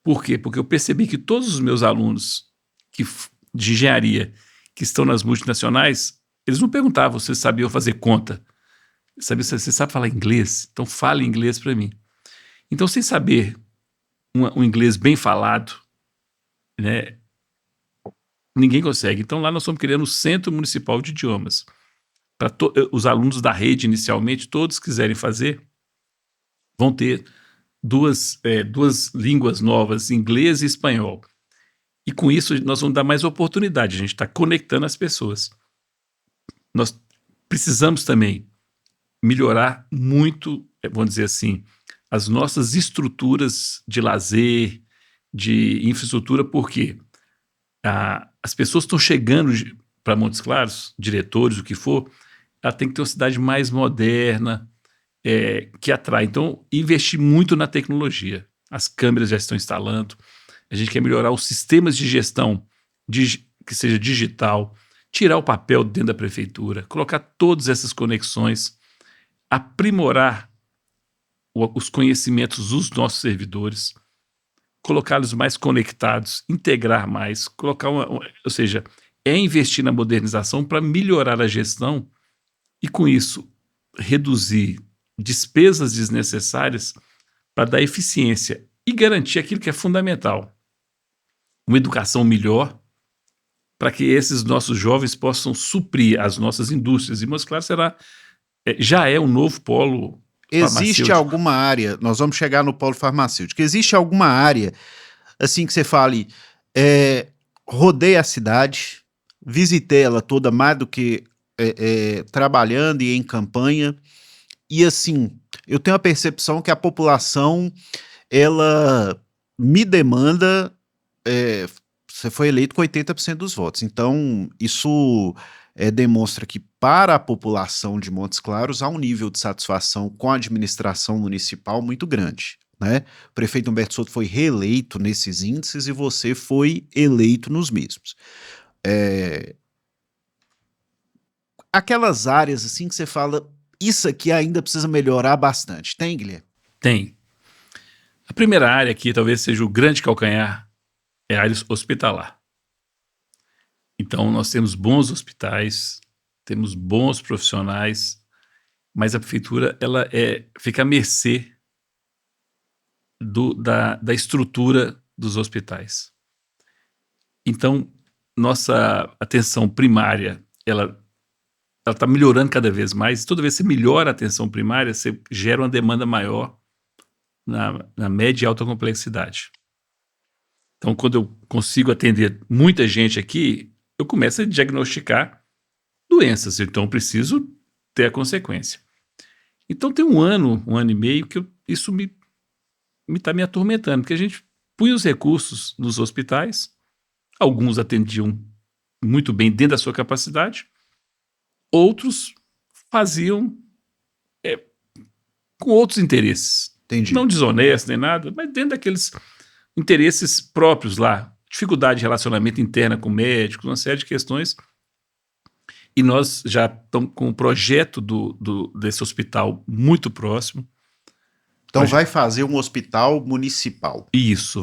Por quê? Porque eu percebi que todos os meus alunos de engenharia que estão nas multinacionais, eles não perguntavam se sabiam fazer conta. Você sabe falar inglês? Então fale inglês para mim. Então, sem saber um inglês bem falado, né, ninguém consegue. Então, lá nós estamos criando o Centro Municipal de Idiomas. Para os alunos da rede, inicialmente, todos que quiserem fazer, vão ter duas línguas novas, inglês e espanhol. E com isso, nós vamos dar mais oportunidade. A gente está conectando as pessoas. Nós precisamos também melhorar muito, vamos dizer assim, as nossas estruturas de lazer, de infraestrutura, porque as pessoas estão chegando para Montes Claros, diretores, o que for, ela tem que ter uma cidade mais moderna, que atrai. Então, investir muito na tecnologia. As câmeras já estão instalando, a gente quer melhorar os sistemas de gestão, que seja digital, tirar o papel dentro da prefeitura, colocar todas essas conexões, aprimorar os conhecimentos dos nossos servidores, colocá-los mais conectados, integrar mais, ou seja, é investir na modernização para melhorar a gestão e, com isso, reduzir despesas desnecessárias para dar eficiência e garantir aquilo que é fundamental, uma educação melhor para que esses nossos jovens possam suprir as nossas indústrias. E Montes Claros já é um novo polo Existe farmacêutico. alguma área, nós vamos chegar no polo farmacêutico, existe alguma área, assim que você fale, rodei a cidade, visitei ela toda mais do que trabalhando e em campanha, e assim, eu tenho a percepção que a população, ela me demanda, você foi eleito com 80% dos votos, então isso demonstra que para a população de Montes Claros há um nível de satisfação com a administração municipal muito grande, né? O prefeito Humberto Souto foi reeleito nesses índices e você foi eleito nos mesmos. Aquelas áreas assim que você fala, isso aqui ainda precisa melhorar bastante, tem, Guilherme? Tem. A primeira área aqui talvez seja o grande calcanhar, é a área hospitalar. Então nós temos bons hospitais, temos bons profissionais, mas a prefeitura ela fica à mercê da estrutura dos hospitais. Então nossa atenção primária ela está melhorando cada vez mais. Toda vez que você melhora a atenção primária, você gera uma demanda maior na média e alta complexidade. Então, quando eu consigo atender muita gente aqui, eu começo a diagnosticar doenças, então eu preciso ter a consequência. Então, tem um ano e meio que isso está me atormentando, porque a gente punha os recursos nos hospitais, alguns atendiam muito bem dentro da sua capacidade, outros faziam com outros interesses. Entendi. Não desonestos nem nada, mas dentro daqueles interesses próprios lá, dificuldade de relacionamento interna com médicos, uma série de questões. E nós já estamos com o projeto desse hospital muito próximo. Então vai fazer um hospital municipal. Isso,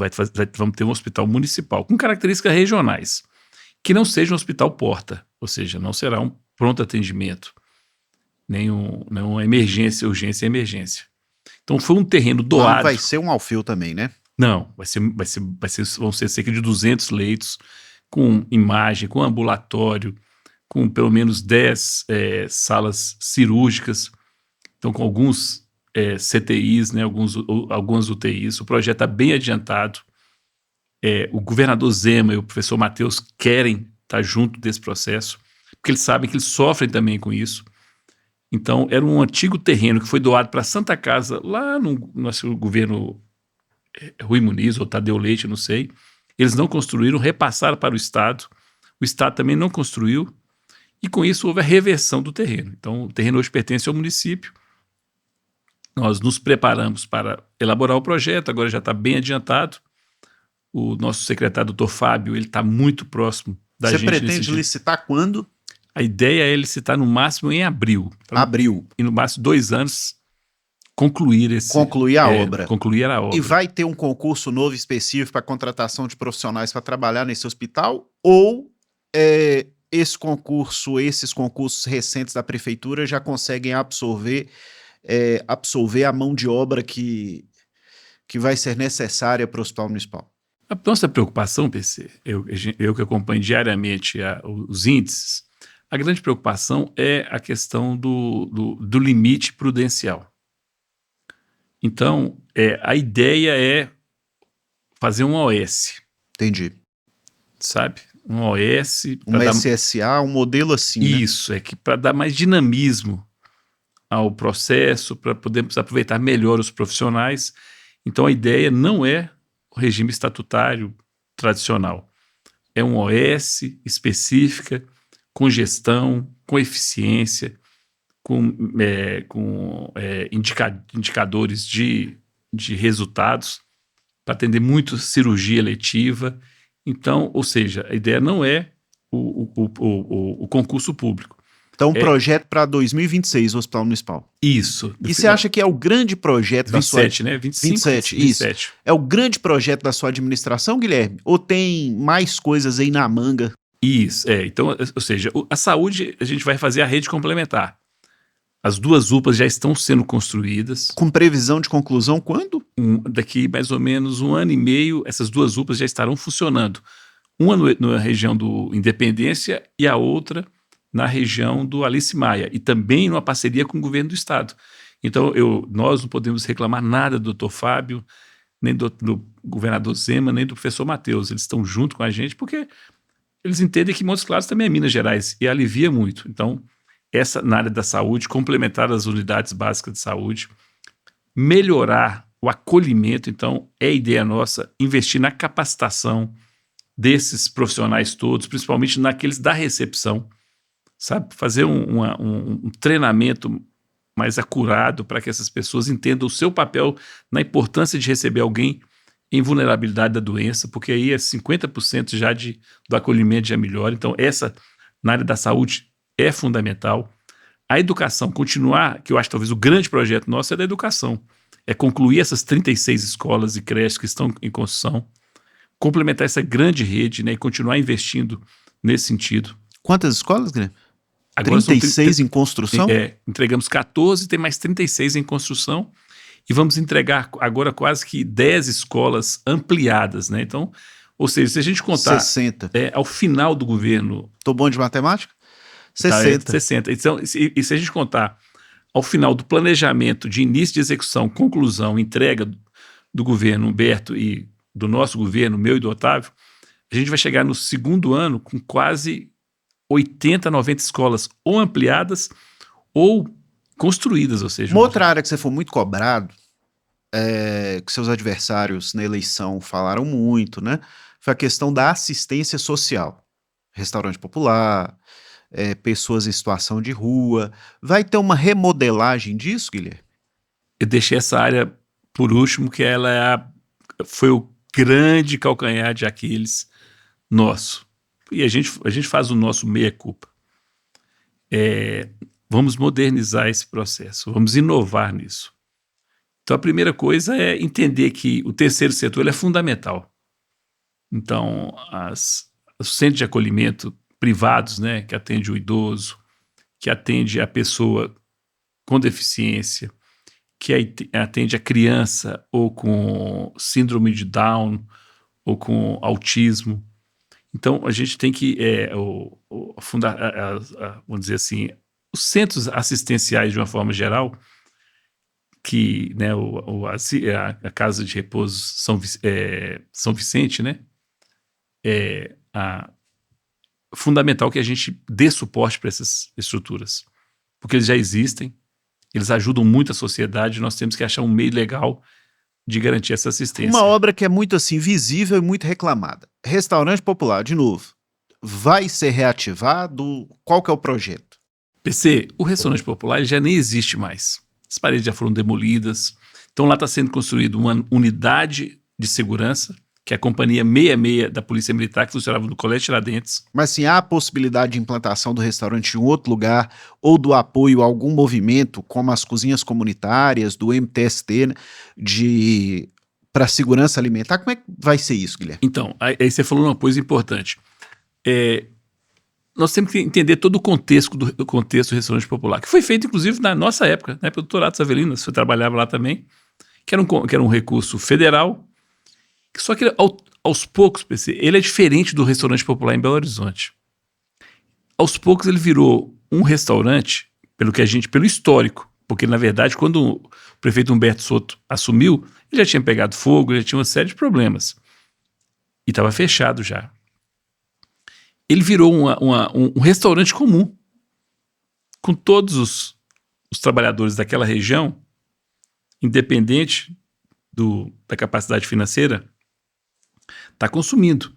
vamos ter um hospital municipal com características regionais, que não seja um hospital porta, ou seja, não será um pronto atendimento, nem uma emergência, urgência e emergência. Então foi um terreno doado. Não vai ser um Alfil também, né? Não, vão ser cerca de 200 leitos, com imagem, com ambulatório, com pelo menos 10 salas cirúrgicas, então com alguns CTIs, né, algumas UTIs. O projeto está bem adiantado. O governador Zema e o professor Matheus querem estar junto desse processo, porque eles sabem que eles sofrem também com isso. Então, era um antigo terreno que foi doado para a Santa Casa, lá no nosso governo Rui Muniz ou Tadeu Leite, não sei. Eles não construíram, repassaram para o Estado também não construiu, e com isso houve a reversão do terreno. Então o terreno hoje pertence ao município, nós nos preparamos para elaborar o projeto, agora já está bem adiantado, o nosso secretário, doutor Fábio, ele está muito próximo da gente. Você pretende licitar quando? A ideia é licitar no máximo em abril. Abril. E no máximo 2 anos concluir a obra. Concluir a obra. E vai ter um concurso novo específico para contratação de profissionais para trabalhar nesse hospital? Ou esses concursos recentes da prefeitura já conseguem absorver a mão de obra que vai ser necessária para o hospital municipal? A nossa preocupação, PC, eu que acompanho diariamente os índices, a grande preocupação é a questão do limite prudencial. Então, a ideia é fazer um OS. Entendi. Sabe? Um OS. SSA, um modelo assim, Isso, né? para dar mais dinamismo ao processo, para podermos aproveitar melhor os profissionais. Então, a ideia não é o regime estatutário tradicional. É um OS específica, com gestão, com eficiência, com indicadores de resultados, para atender muito cirurgia eletiva. Então, ou seja, a ideia não é o concurso público. Então, projeto para 2026, o Hospital Municipal. Isso. E você acha que é o grande projeto da sua... 27, né? 25, 27, 27. isso. É o grande projeto da sua administração, Guilherme? Ou tem mais coisas aí na manga? Isso, então, ou seja, a saúde, a gente vai fazer a rede complementar. As 2 UPAs já estão sendo construídas. Com previsão de conclusão quando? Daqui mais ou menos 1 ano e meio, essas 2 UPAs já estarão funcionando. Uma na região do Independência e a outra na região do Alice Maia. E também numa parceria com o governo do estado. Então, nós não podemos reclamar nada do Dr. Fábio, nem do governador Zema, nem do professor Matheus. Eles estão junto com a gente porque eles entendem que Montes Claros também é Minas Gerais e alivia muito. Então, essa na área da saúde, complementar as unidades básicas de saúde, melhorar o acolhimento. Então, é ideia nossa investir na capacitação desses profissionais todos, principalmente naqueles da recepção, sabe? Fazer um treinamento mais acurado para que essas pessoas entendam o seu papel na importância de receber alguém em vulnerabilidade da doença, porque aí é 50% já do acolhimento já melhora. Então, essa, na área da saúde, é fundamental. A educação, continuar, que eu acho talvez o grande projeto nosso é da educação, é concluir essas 36 escolas e creches que estão em construção, complementar essa grande rede, né, e continuar investindo nesse sentido. Quantas escolas, Guilherme? Agora 36 em construção? Entregamos 14, tem mais 36 em construção e vamos entregar agora quase que 10 escolas ampliadas, né? Então, ou seja, se a gente contar 60. Ao final do governo... Tô bom de matemática? 60. 60. Então, e se a gente contar ao final do planejamento de início de execução, conclusão, entrega do governo Humberto e do nosso governo, meu e do Otávio, a gente vai chegar no segundo ano com quase 80, 90 escolas ou ampliadas ou construídas, ou seja... Uma outra área que você foi muito cobrado, que seus adversários na eleição falaram muito, né? Foi a questão da assistência social. Restaurante popular, pessoas em situação de rua. Vai ter uma remodelagem disso, Guilherme? Eu deixei essa área por último, que ela foi o grande calcanhar de Aquiles nosso. E a gente faz o nosso meia-culpa. Vamos modernizar esse processo, vamos inovar nisso. Então, a primeira coisa é entender que o terceiro setor ele é fundamental. Então, os centros de acolhimento privados, né, que atende o idoso, que atende a pessoa com deficiência, que atende a criança ou com síndrome de Down ou com autismo. Então, a gente tem que fundar, vamos dizer assim, os centros assistenciais de uma forma geral, que, né, a Casa de Repouso São Vicente, né, é fundamental que a gente dê suporte para essas estruturas, porque eles já existem, eles ajudam muito a sociedade, nós temos que achar um meio legal de garantir essa assistência. Uma obra que é muito assim visível e muito reclamada. Restaurante popular, de novo, vai ser reativado? Qual que é o projeto? PC, o restaurante popular já nem existe mais. As paredes já foram demolidas. Então lá está sendo construída uma unidade de segurança, que é a Companhia 66 da Polícia Militar, que funcionava no Colégio Tiradentes. Mas sim, há a possibilidade de implantação do restaurante em outro lugar ou do apoio a algum movimento, como as cozinhas comunitárias, do MTST, né, para segurança alimentar? Como é que vai ser isso, Guilherme? Então, aí você falou uma coisa importante. Nós temos que entender todo o contexto do restaurante popular, que foi feito, inclusive, na nossa época, né, pelo Dr. Atos Avelino, você trabalhava lá também, que era um recurso federal, só que aos poucos, PC, ele é diferente do restaurante popular em Belo Horizonte. Aos poucos ele virou um restaurante, pelo histórico, porque na verdade quando o prefeito Humberto Soto assumiu, ele já tinha pegado fogo, já tinha uma série de problemas. E estava fechado já. Ele virou um restaurante comum, com todos os trabalhadores daquela região, independente da capacidade financeira, está consumindo.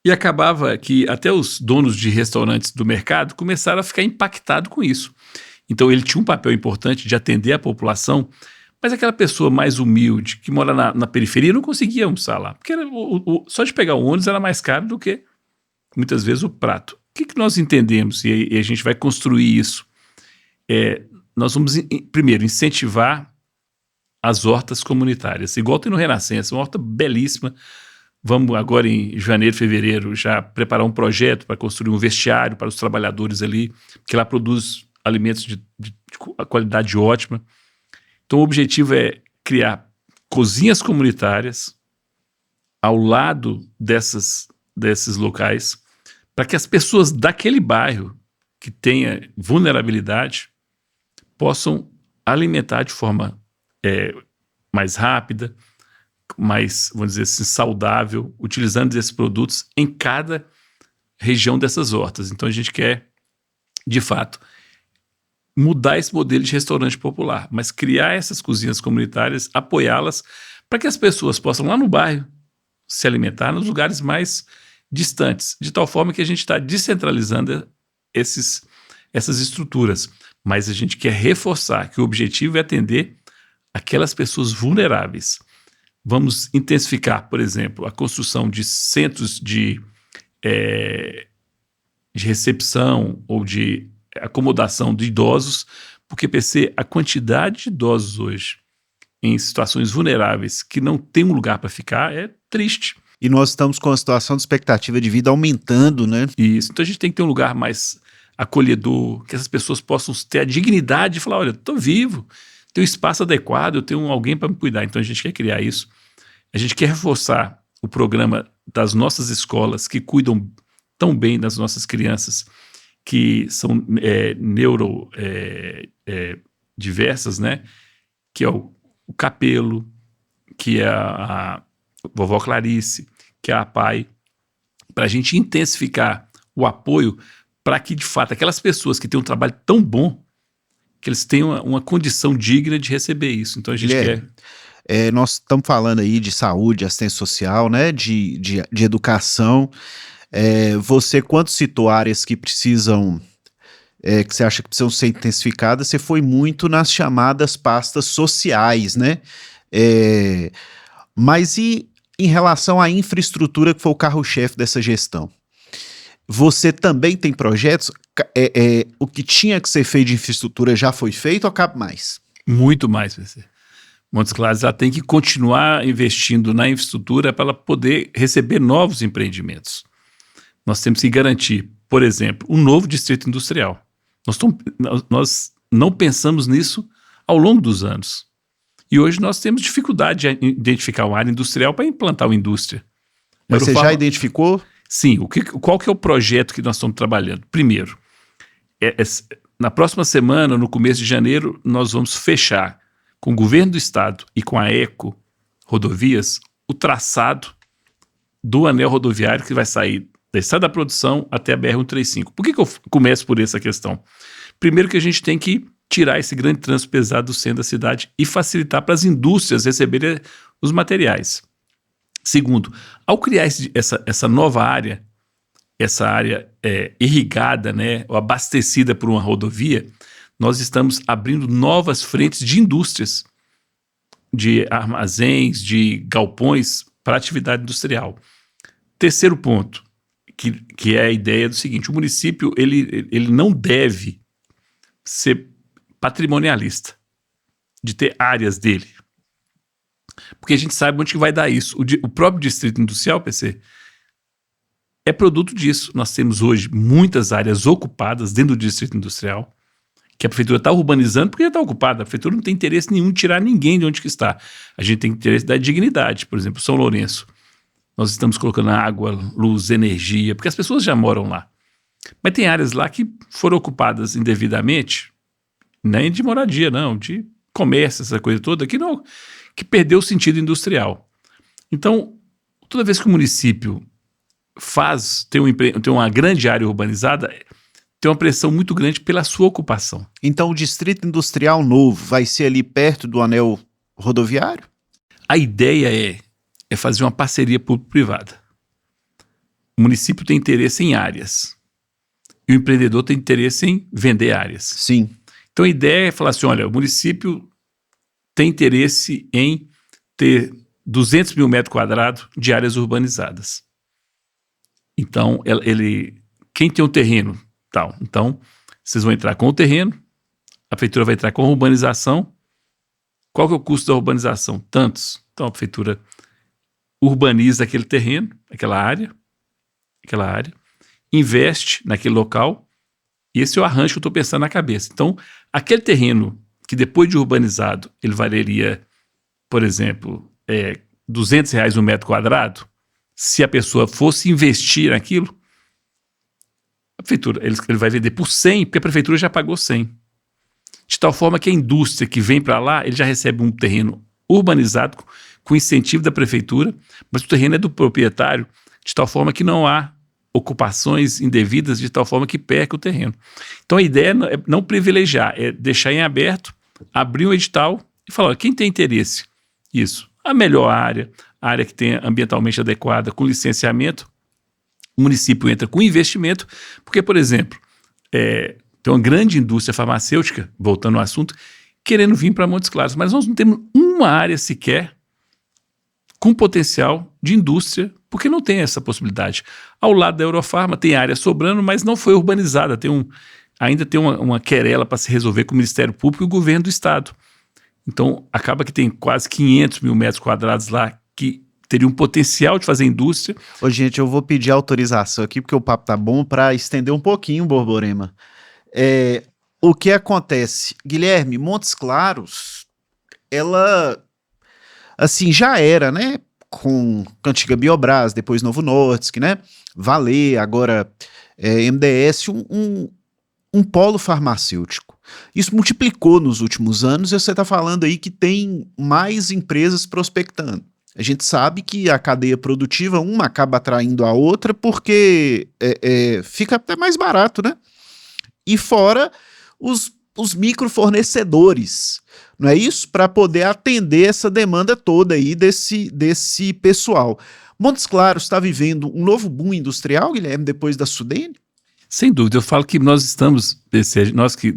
E acabava que até os donos de restaurantes do mercado começaram a ficar impactados com isso. Então ele tinha um papel importante de atender a população, Mas aquela pessoa mais humilde, que mora na periferia, não conseguia almoçar lá. Porque só de pegar o ônibus era mais caro do que, muitas vezes, o prato. O que nós entendemos? E a gente vai construir isso. Nós vamos, primeiro, incentivar as hortas comunitárias. Igual tem no Renascença, uma horta belíssima. Vamos agora em janeiro, fevereiro, já preparar um projeto para construir um vestiário para os trabalhadores ali, que lá produz alimentos de qualidade ótima. Então o objetivo é criar cozinhas comunitárias ao lado desses locais, para que as pessoas daquele bairro que tenha vulnerabilidade possam alimentar de forma mais rápida, mais, vamos dizer assim, saudável, utilizando esses produtos em cada região dessas hortas. Então a gente quer, de fato, mudar esse modelo de restaurante popular, mas criar essas cozinhas comunitárias, apoiá-las, para que as pessoas possam lá no bairro se alimentar nos lugares mais distantes, de tal forma que a gente está descentralizando essas estruturas. Mas a gente quer reforçar que o objetivo é atender aquelas pessoas vulneráveis. Vamos intensificar, por exemplo, a construção de centros de recepção ou de acomodação de idosos, porque, PC, a quantidade de idosos hoje em situações vulneráveis que não tem um lugar para ficar é triste. E nós estamos com a situação de expectativa de vida aumentando, né? Isso. Então a gente tem que ter um lugar mais acolhedor, que essas pessoas possam ter a dignidade de falar, olha, estou vivo, tenho um espaço adequado, eu tenho alguém para me cuidar. Então a gente quer criar isso. A gente quer reforçar o programa das nossas escolas que cuidam tão bem das nossas crianças, que são diversas, né? Que é o Capelo, que é a Vovó Clarice, que é a PAI, para a gente intensificar o apoio para que, de fato, aquelas pessoas que têm um trabalho tão bom, que eles tenham uma condição digna de receber isso. Então a gente quer... nós estamos falando aí de saúde, assistência social, né? De educação. Você, quando citou áreas que precisam... que você acha que precisam ser intensificadas, você foi muito nas chamadas pastas sociais, né? Mas e em relação à infraestrutura, que foi o carro-chefe dessa gestão? Você também tem projetos? O que tinha que ser feito de infraestrutura já foi feito ou cabe mais? Muito mais, PC. Montes Claros ela tem que continuar investindo na infraestrutura para ela poder receber novos empreendimentos. Nós temos que garantir, por exemplo, um novo distrito industrial. Nós não pensamos nisso ao longo dos anos. E hoje nós temos dificuldade de identificar uma área industrial para implantar uma indústria. Mas você já identificou? Sim. Qual que é o projeto que nós estamos trabalhando? Primeiro, na próxima semana, no começo de janeiro, nós vamos fechar com o governo do estado e com a Eco Rodovias o traçado do anel rodoviário que vai sair da Estrada da Produção até a BR-135. Por que eu começo por essa questão? Primeiro que a gente tem que tirar esse grande trânsito pesado do centro da cidade e facilitar para as indústrias receberem os materiais. Segundo, ao criar essa nova área, essa área irrigada, né, ou abastecida por uma rodovia, nós estamos abrindo novas frentes de indústrias, de armazéns, de galpões para atividade industrial. Terceiro ponto, que é a ideia do seguinte: o município ele não deve ser patrimonialista, de ter áreas dele. Porque a gente sabe onde que vai dar isso. O próprio distrito industrial, PC, é produto disso. Nós temos hoje muitas áreas ocupadas dentro do distrito industrial, que a prefeitura está urbanizando porque já está ocupada. A prefeitura não tem interesse nenhum em tirar ninguém de onde que está. A gente tem interesse da dignidade. Por exemplo, São Lourenço. Nós estamos colocando água, luz, energia, porque as pessoas já moram lá. Mas tem áreas lá que foram ocupadas indevidamente, nem de moradia, não, de comércio, essa coisa toda, que perdeu o sentido industrial. Então, toda vez que o município tem uma grande área urbanizada, tem uma pressão muito grande pela sua ocupação. Então o distrito industrial novo vai ser ali perto do anel rodoviário? A ideia é fazer uma parceria público-privada. O município tem interesse em áreas e o empreendedor tem interesse em vender áreas. Sim. Então a ideia é falar assim, olha, o município tem interesse em ter 200 mil metros quadrados de áreas urbanizadas. Então, quem tem um terreno, tal. Então, vocês vão entrar com o terreno, a prefeitura vai entrar com a urbanização. Qual que é o custo da urbanização? Tantos. Então, a prefeitura urbaniza aquele terreno, aquela área, investe naquele local, e esse é o arranjo que eu estou pensando na cabeça. Então, aquele terreno que depois de urbanizado, ele valeria, por exemplo, R$200 um metro quadrado, se a pessoa fosse investir naquilo, a prefeitura, ele vai vender por 100, porque a prefeitura já pagou 100. De tal forma que a indústria que vem para lá, ele já recebe um terreno urbanizado com incentivo da prefeitura, mas o terreno é do proprietário, de tal forma que não há ocupações indevidas, de tal forma que perca o terreno. Então a ideia é não privilegiar, é deixar em aberto, abrir um edital e falar, olha, quem tem interesse? Isso, a melhor área, a área que tenha ambientalmente adequada, com licenciamento, o município entra com investimento, porque, por exemplo, tem uma grande indústria farmacêutica, voltando ao assunto, querendo vir para Montes Claros, mas nós não temos uma área sequer com potencial de indústria, porque não tem essa possibilidade. Ao lado da Eurofarma tem área sobrando, mas não foi urbanizada, ainda tem uma querela para se resolver com o Ministério Público e o governo do Estado. Então, acaba que tem quase 500 mil metros quadrados lá que teria um potencial de fazer indústria. Ô, gente, eu vou pedir autorização aqui, porque o papo tá bom, para estender um pouquinho, Borborema. O que acontece? Guilherme, Montes Claros, ela, assim, já era, né? Com Antiga Biobras, depois Novo Nordisk, né? Valer, agora MDS, um polo farmacêutico. Isso multiplicou nos últimos anos e você está falando aí que tem mais empresas prospectando. A gente sabe que a cadeia produtiva, uma acaba atraindo a outra porque fica até mais barato, né? E fora os microfornecedores, não é isso? Para poder atender essa demanda toda aí desse pessoal. Montes Claros está vivendo um novo boom industrial, Guilherme, depois da Sudene? Sem dúvida, eu falo que nós estamos,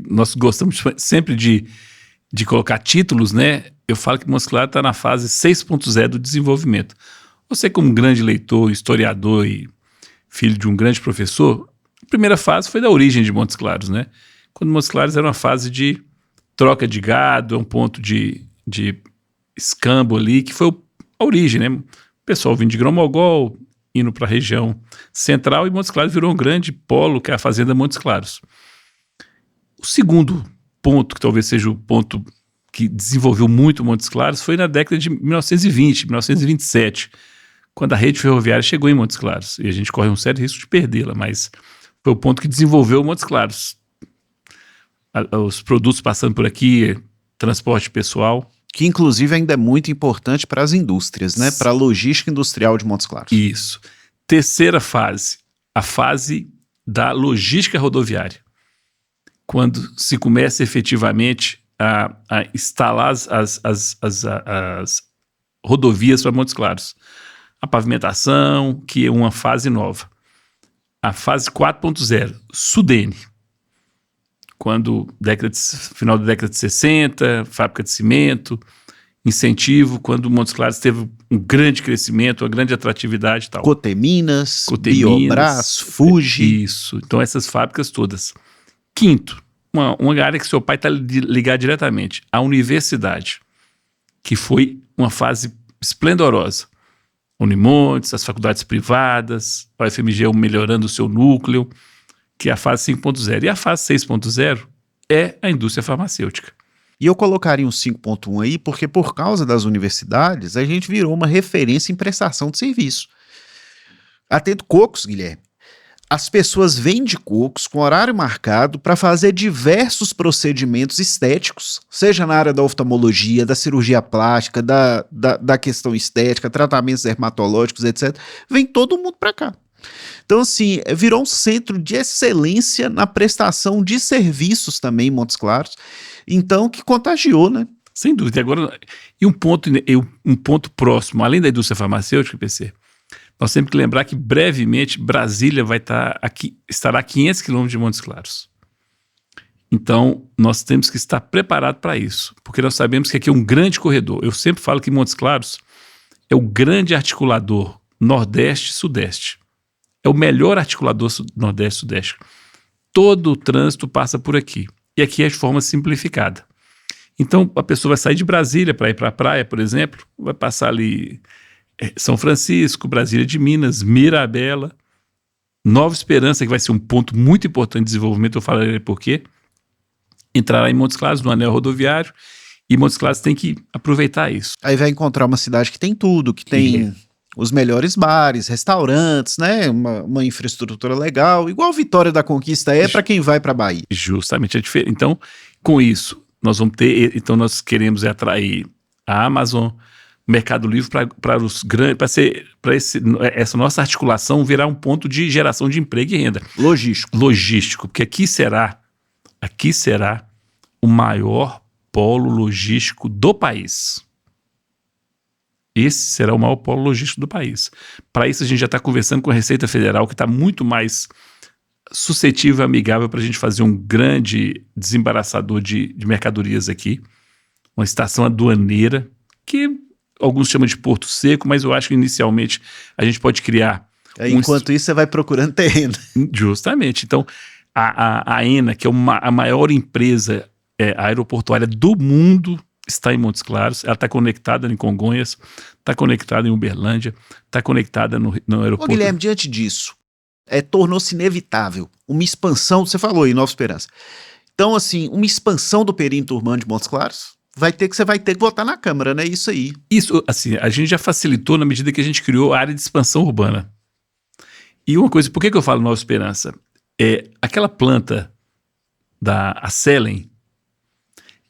nós gostamos sempre de colocar títulos, né? Eu falo que Montes Claros está na fase 6.0 do desenvolvimento. Você, como grande leitor, historiador e filho de um grande professor, a primeira fase foi da origem de Montes Claros, né? Quando Montes Claros era uma fase de troca de gado, um ponto de escambo ali, que foi a origem, né? O pessoal vindo de Grão-Mogol, indo para a região central, e Montes Claros virou um grande polo, que é a Fazenda Montes Claros. O segundo ponto, que talvez seja o ponto que desenvolveu muito Montes Claros, foi na década de 1920, 1927, quando a rede ferroviária chegou em Montes Claros. E a gente corre um sério risco de perdê-la, mas foi o ponto que desenvolveu Montes Claros. Os produtos passando por aqui, transporte pessoal. Que inclusive ainda é muito importante para as indústrias, né? Para a logística industrial de Montes Claros. Isso. Terceira fase, a fase da logística rodoviária. Quando se começa efetivamente a instalar as rodovias para Montes Claros. A pavimentação, que é uma fase nova. A fase 4.0, Sudene. Quando final da década de 60, fábrica de cimento, incentivo, quando Montes Claros teve um grande crescimento, uma grande atratividade e tal. Coteminas, Biobras, Fuji. Isso, então essas fábricas todas. Quinto, uma área que seu pai está ligado diretamente, a universidade, que foi uma fase esplendorosa. Unimontes, as faculdades privadas, a UFMG melhorando o seu núcleo, que é a fase 5.0. E a fase 6.0 é a indústria farmacêutica. E eu colocaria um 5.1 aí, porque por causa das universidades, a gente virou uma referência em prestação de serviço. Atendo cocos, Guilherme. As pessoas vêm de cocos com horário marcado para fazer diversos procedimentos estéticos, seja na área da oftalmologia, da cirurgia plástica, da questão estética, tratamentos dermatológicos, etc. Vem todo mundo para cá. Então, assim, virou um centro de excelência na prestação de serviços também em Montes Claros, então que contagiou, né? Sem dúvida. Agora, e um ponto próximo, além da indústria farmacêutica, PC, nós temos que lembrar que brevemente Brasília estará a 500 quilômetros de Montes Claros. Então, nós temos que estar preparados para isso, porque nós sabemos que aqui é um grande corredor. Eu sempre falo que Montes Claros é o grande articulador Nordeste-Sudeste. É o melhor articulador Nordeste-Sudeste. Todo o trânsito passa por aqui. E aqui é de forma simplificada. Então, a pessoa vai sair de Brasília para ir para a praia, por exemplo, vai passar ali São Francisco, Brasília de Minas, Mirabela, Nova Esperança, que vai ser um ponto muito importante de desenvolvimento, eu falarei por quê. Entrará em Montes Claros, no anel rodoviário, e Montes Claros tem que aproveitar isso. Aí vai encontrar uma cidade que tem tudo, que tem os melhores bares, restaurantes, né? Uma infraestrutura legal, igual Vitória da Conquista é para quem vai para Bahia. Justamente a diferença. Então, com isso, nós vamos ter. Então, nós queremos atrair a Amazon, o Mercado Livre para os grandes, para essa nossa articulação virar um ponto de geração de emprego e renda. Logístico, porque aqui será o maior polo logístico do país. Esse será o maior polo logístico do país. Para isso, a gente já está conversando com a Receita Federal, que está muito mais suscetível e amigável para a gente fazer um grande desembaraçador de mercadorias aqui. Uma estação aduaneira, que alguns chamam de Porto Seco, mas eu acho que inicialmente a gente pode criar... Enquanto isso, você vai procurando terreno. Justamente. Então, a AENA, que é a maior empresa aeroportuária do mundo, está em Montes Claros. Ela está conectada em Congonhas, está conectada em Uberlândia, está conectada no aeroporto. Ô, Guilherme, diante disso, tornou-se inevitável uma expansão, você falou aí, Nova Esperança. Então, assim, uma expansão do perímetro urbano de Montes Claros, você vai ter que votar na Câmara, né? Isso aí. Isso, assim, a gente já facilitou na medida que a gente criou a área de expansão urbana. E uma coisa, por que eu falo Nova Esperança? Aquela planta da Selen,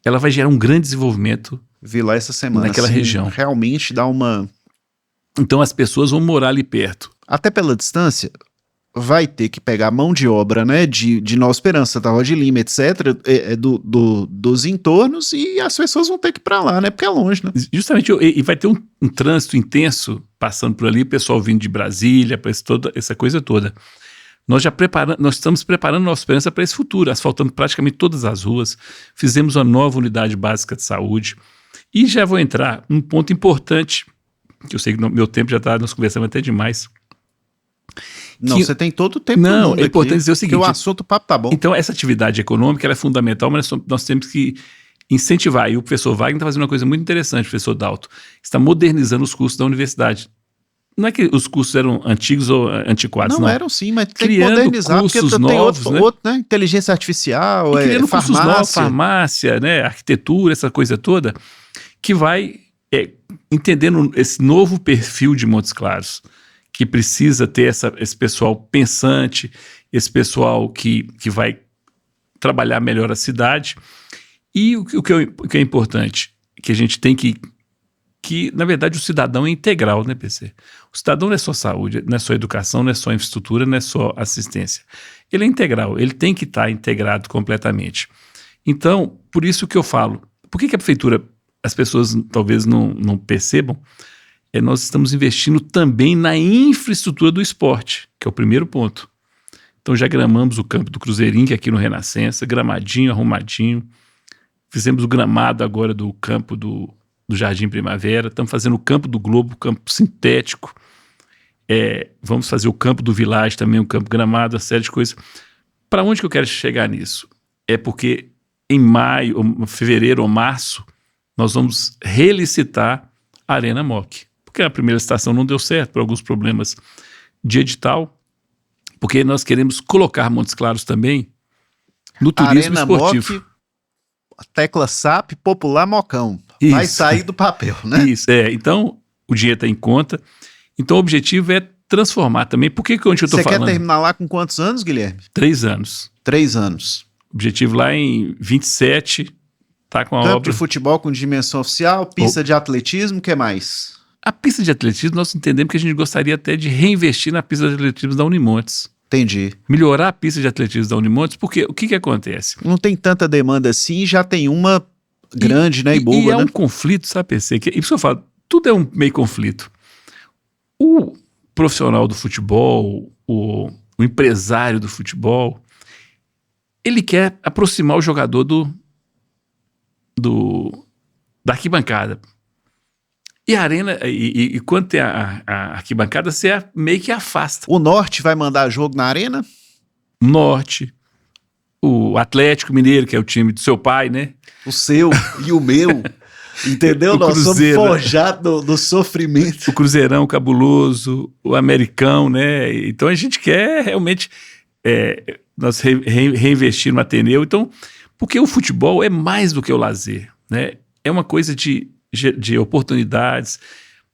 ela vai gerar um grande desenvolvimento. Vi lá essa semana. Naquela região. Realmente dá uma... Então as pessoas vão morar ali perto. Até pela distância, vai ter que pegar mão de obra, né, de Nova Esperança, da Rua de Lima, etc., dos entornos, e as pessoas vão ter que ir para lá, né, porque é longe, né? Justamente, e vai ter um trânsito intenso passando por ali, o pessoal vindo de Brasília, essa coisa toda. Nós estamos preparando Nova Esperança para esse futuro, asfaltando praticamente todas as ruas, fizemos uma nova unidade básica de saúde, e já vou entrar num ponto importante, que eu sei que no meu tempo já está, nós conversamos até demais. Não, você tem todo o tempo. Não, é importante dizer o seguinte. Porque o assunto, o papo tá bom. Então, essa atividade econômica ela é fundamental, mas nós temos que incentivar. E o professor Wagner está fazendo uma coisa muito interessante, o professor Dalto. Está modernizando os cursos da universidade. Não é que os cursos eram antigos ou antiquados, não. Não, eram sim, mas tem criando que modernizar, cursos porque novos, tem outro, né? Inteligência artificial, criando farmácia. Cursos novos, farmácia, né? Arquitetura, essa coisa toda, que vai entendendo esse novo perfil de Montes Claros, que precisa ter esse pessoal pensante, esse pessoal que vai trabalhar melhor a cidade. E o que é importante, que a gente tem que na verdade, o cidadão é integral, né, PC? O cidadão não é só saúde, não é só educação, não é só infraestrutura, não é só assistência. Ele é integral, ele tem que estar integrado completamente. Então, por isso que eu falo, por que a prefeitura, as pessoas talvez não percebam, nós estamos investindo também na infraestrutura do esporte, que é o primeiro ponto. Então já gramamos o campo do Cruzeirinho, que é aqui no Renascença, gramadinho, arrumadinho. Fizemos o gramado agora do campo do Jardim Primavera. Estamos fazendo o campo do Globo, campo sintético. Vamos fazer o campo do Village também, um campo gramado, uma série de coisas. Para onde que eu quero chegar nisso? É porque em maio, fevereiro ou março, nós vamos relicitar a Arena Moc. Porque a primeira estação não deu certo por alguns problemas de edital, porque nós queremos colocar Montes Claros também no turismo Arena esportivo. Moc, tecla SAP, popular Mocão. Isso. Vai sair do papel, né? Isso, então o dinheiro está em conta. Então o objetivo é transformar também. Por que onde eu estou falando? Você quer terminar lá com quantos anos, Guilherme? 3 anos. 3 anos. Objetivo lá em 27, tá com a Campo obra. de futebol com dimensão oficial, pista de atletismo, o que mais? A pista de atletismo, nós entendemos que a gente gostaria até de reinvestir na pista de atletismo da Unimontes. Entendi. Melhorar a pista de atletismo da Unimontes, porque o que acontece? Não tem tanta demanda assim, já tem uma grande, né, e boa, e é né? um conflito, sabe, PC? Isso eu falo, tudo é um meio conflito. O profissional do futebol, o empresário do futebol, ele quer aproximar o jogador da arquibancada. E a arena, e quando tem a arquibancada, você meio que afasta. O Norte vai mandar jogo na arena? Norte, o Atlético Mineiro, que é o time do seu pai, né? O seu e o meu. Entendeu? Nós somos forjados do sofrimento. O Cruzeirão cabuloso, o Americão, né? Então a gente quer realmente nós reinvestir no Ateneu. Então, porque o futebol é mais do que o lazer, né? É uma coisa de oportunidades.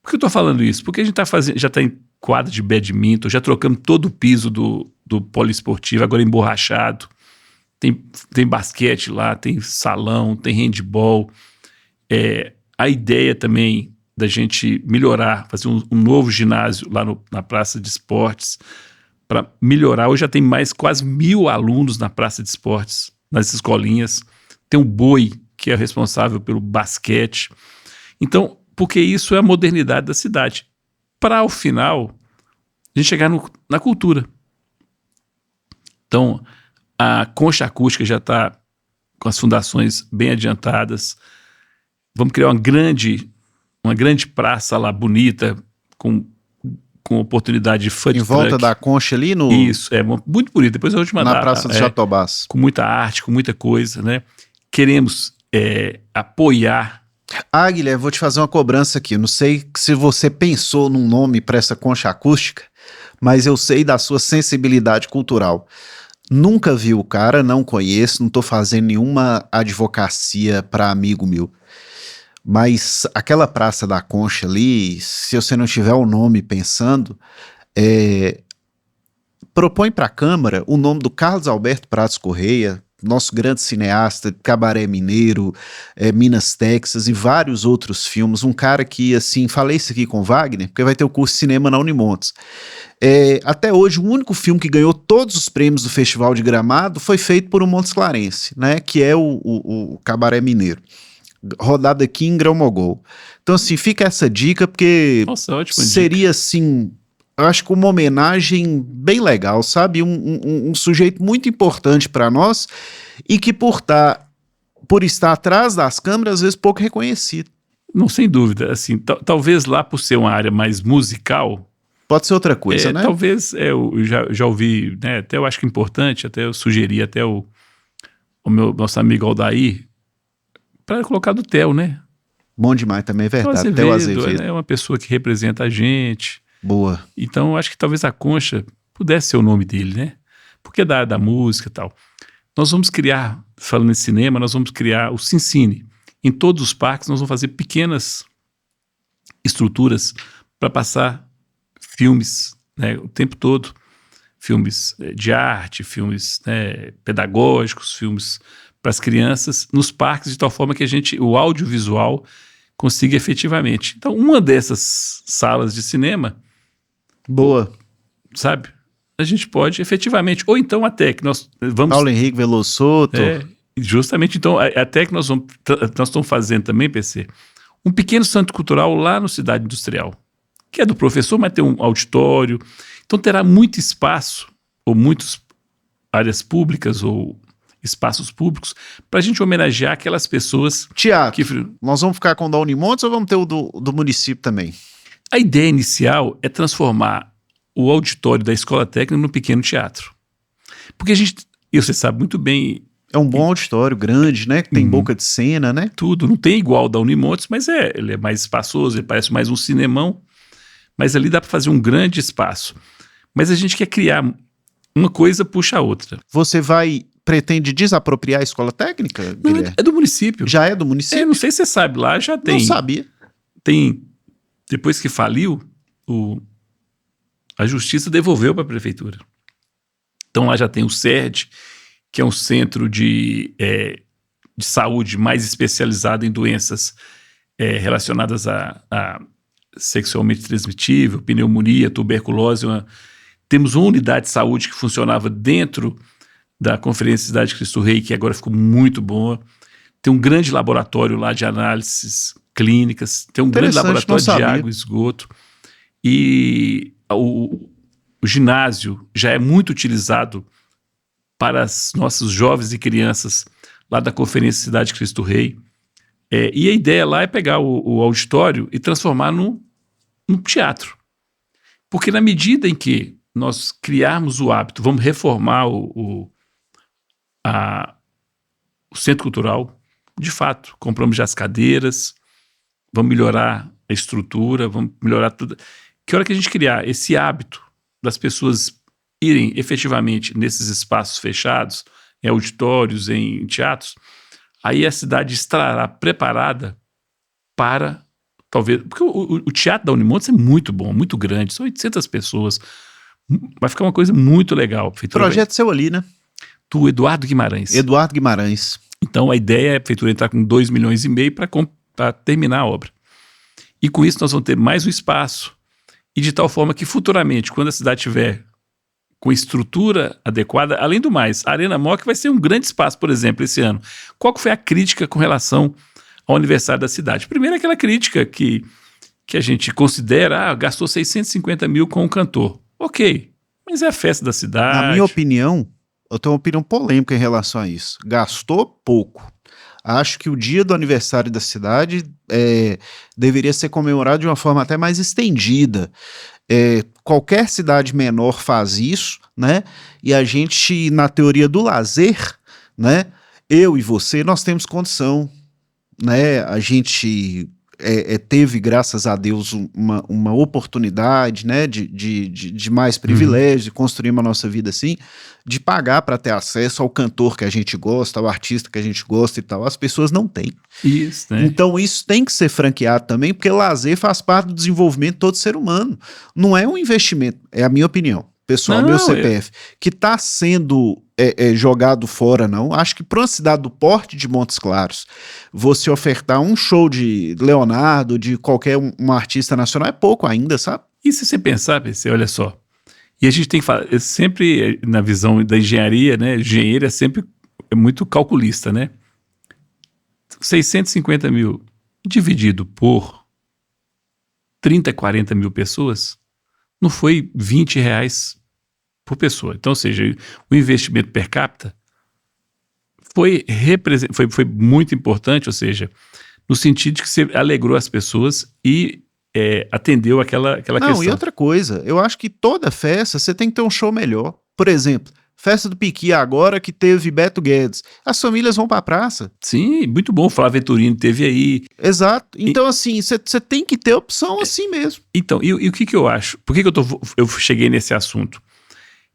Por que eu estou falando isso? Porque a gente já está em quadra de badminton, já trocamos todo o piso do poliesportivo, agora emborrachado. Tem basquete lá, tem salão, tem handball. A ideia também da gente melhorar, fazer um novo ginásio lá na Praça de Esportes, para melhorar. Hoje já tem quase 1.000 alunos na Praça de Esportes, nas escolinhas. Tem o Boi, que é responsável pelo basquete. Então, porque isso é a modernidade da cidade. Para, ao final, a gente chegar na cultura. Então, a Concha Acústica já está com as fundações bem adiantadas. Vamos criar uma grande praça lá, bonita, com oportunidade de food truck. Em volta da Concha ali? Isso, muito bonito. Depois eu vou te mandar. Na Praça dos Jatobás. Com muita arte, com muita coisa, né? Queremos apoiar. Guilherme, vou te fazer uma cobrança aqui. Não sei se você pensou num nome para essa Concha Acústica, mas eu sei da sua sensibilidade cultural. Nunca vi o cara, não conheço, não estou fazendo nenhuma advocacia para amigo meu. Mas aquela Praça da Concha ali, se você não tiver o nome pensando, propõe para a Câmara o nome do Carlos Alberto Prates Correia, nosso grande cineasta, Cabaré Mineiro, Minas Texas e vários outros filmes. Um cara que, assim, falei isso aqui com o Wagner, porque vai ter o curso de cinema na Unimontes. Até hoje, o único filme que ganhou todos os prêmios do Festival de Gramado foi feito por um Montes Clarense, né, que é o Cabaré Mineiro, rodado aqui em Grão-Mogol. Então, assim, fica essa dica, porque nossa, ótima seria, dica. Assim, eu acho que uma homenagem bem legal, sabe? Um sujeito muito importante para nós e que por estar atrás das câmeras, às vezes pouco reconhecido. Não, sem dúvida. Assim, talvez lá por ser uma área mais musical... Pode ser outra coisa, né? Talvez, eu já ouvi, né, até eu acho que é importante, até eu sugeri até o nosso amigo Aldair, para colocar do Theo, né? Bom demais também, é verdade. Theo Azevedo. É uma pessoa que representa a gente. Boa. Então, eu acho que talvez a Concha pudesse ser o nome dele, né? Porque é da área da música e tal. Nós vamos criar, falando em cinema, nós vamos criar o Cincine. Em todos os parques, nós vamos fazer pequenas estruturas para passar filmes, né, o tempo todo. Filmes de arte, filmes, né, pedagógicos, filmes para as crianças, nos parques, de tal forma que o audiovisual consiga efetivamente. Então, uma dessas salas de cinema... Boa. Sabe? A gente pode efetivamente, ou então até que nós vamos... Paulo Henrique Velosoto. Justamente, então, até que nós estamos fazendo também, PC, um pequeno centro cultural lá no Cidade Industrial, que é do professor, mas tem um auditório. Então terá muito espaço, ou muitas áreas públicas, ou espaços públicos, para a gente homenagear aquelas pessoas... Teatro, nós vamos ficar com o da Unimontes ou vamos ter o do município também? A ideia inicial é transformar o auditório da Escola Técnica num pequeno teatro. Porque e você sabe muito bem... É um bom auditório, grande, né? Que tem boca de cena, né? Tudo, não tem igual o da Unimontes, mas ele é mais espaçoso, ele parece mais um cinemão, mas ali dá para fazer um grande espaço. Mas a gente quer criar uma coisa, puxa a outra. Você pretende desapropriar a Escola Técnica, Guilherme? Não, é do município. Já é do município? Não sei se você sabe, lá já tem. Não sabia. Depois que faliu, a Justiça devolveu para a Prefeitura. Então lá já tem o CERD, que é um centro de saúde mais especializado em doenças relacionadas a sexualmente transmitível, pneumonia, tuberculose. Temos uma unidade de saúde que funcionava dentro da Conferência Cidade de Cristo Rei, que agora ficou muito boa. Tem um grande laboratório lá de análises clínicas, tem um grande laboratório de água e esgoto. E o ginásio já é muito utilizado para os nossos jovens e crianças lá da Conferência Cidade Cristo Rei. E a ideia lá é pegar o auditório e transformar num teatro. Porque na medida em que nós criarmos o hábito, vamos reformar o centro cultural, de fato, compramos já as cadeiras, vamos melhorar a estrutura, vamos melhorar tudo. Que hora que a gente criar esse hábito das pessoas irem efetivamente nesses espaços fechados, em auditórios, em teatros, aí a cidade estará preparada para, talvez, porque o teatro da Unimontes é muito bom, muito grande, são 800 pessoas, vai ficar uma coisa muito legal. Projeto seu ali, né? Do Eduardo Guimarães. Eduardo Guimarães. Então a ideia é a prefeitura entrar com 2,5 milhões para terminar a obra. E com isso nós vamos ter mais um espaço, e de tal forma que futuramente, quando a cidade tiver com estrutura adequada, além do mais, a Arena Moca vai ser um grande espaço, por exemplo, esse ano. Qual que foi a crítica com relação ao aniversário da cidade? Primeiro, aquela crítica que a gente considera, gastou 650 mil com um cantor. Ok, mas é a festa da cidade. Na minha opinião, eu tenho uma opinião polêmica em relação a isso. Gastou pouco. Acho que o dia do aniversário da cidade deveria ser comemorado de uma forma até mais estendida. Qualquer cidade menor faz isso, né? E a gente, na teoria do lazer, né? Eu e você, nós temos condição, né? A gente teve, graças a Deus, uma oportunidade, né? De mais privilégio, de construir uma nossa vida assim, de pagar para ter acesso ao cantor que a gente gosta, ao artista que a gente gosta e tal. As pessoas não têm. Isso, né? Então isso tem que ser franqueado também, porque lazer faz parte do desenvolvimento de todo ser humano. Não é um investimento, é a minha opinião, pessoal, meu CPF, que está sendo jogado fora, não. Acho que para uma cidade do porte de Montes Claros, você ofertar um show de Leonardo, de qualquer um artista nacional, é pouco ainda, sabe? E se você pensar, PC, olha só, e a gente tem que falar, sempre na visão da engenharia, né? Engenheiro é sempre muito calculista, né? 650 mil dividido por 30, 40 mil pessoas, não foi 20 reais por pessoa. Então, ou seja, o investimento per capita foi muito importante, ou seja, no sentido de que você alegrou as pessoas e atendeu aquela questão. Não, e outra coisa, eu acho que toda festa você tem que ter um show melhor. Por exemplo, festa do Piqui agora que teve Beto Guedes. As famílias vão pra praça. Sim, muito bom. Flávio Venturini teve aí. Exato. Então, assim, você tem que ter opção assim mesmo. Então, e o que eu acho? Por que eu cheguei nesse assunto?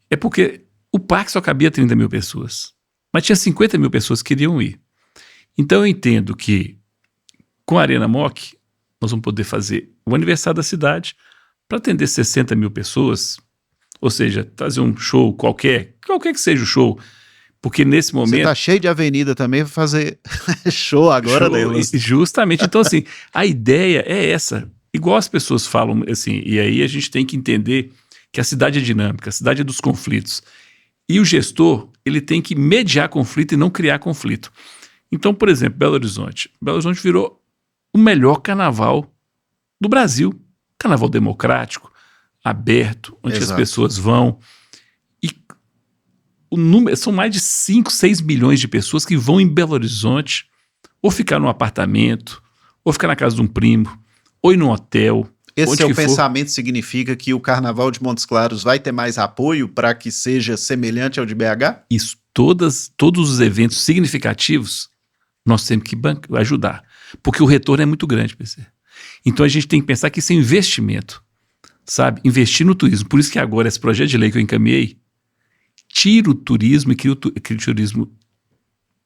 É porque o parque só cabia 30 mil pessoas. Mas tinha 50 mil pessoas que queriam ir. Então eu entendo que com a Arena Moc, nós vamos poder fazer o aniversário da cidade para atender 60 mil pessoas, ou seja, fazer um show qualquer que seja o show, porque nesse momento... Você tá cheio de avenida também para fazer show agora, delas. Justamente, então assim, a ideia é essa, igual as pessoas falam assim, e aí a gente tem que entender que a cidade é dinâmica, a cidade é dos conflitos, e o gestor, ele tem que mediar conflito e não criar conflito. Então, por exemplo, Belo Horizonte virou o melhor carnaval do Brasil. Carnaval democrático, aberto, onde as pessoas vão. E o número, são mais de 5, 6 milhões de pessoas que vão em Belo Horizonte ou ficar num apartamento, ou ficar na casa de um primo, ou ir num hotel. Esse seu pensamento significa que o Carnaval de Montes Claros vai ter mais apoio para que seja semelhante ao de BH? Isso, todos os eventos significativos nós temos que ajudar, porque o retorno é muito grande, PC. Então a gente tem que pensar que isso é investimento, sabe? Investir no turismo. Por isso que agora esse projeto de lei que eu encaminhei tira o turismo e cria o turismo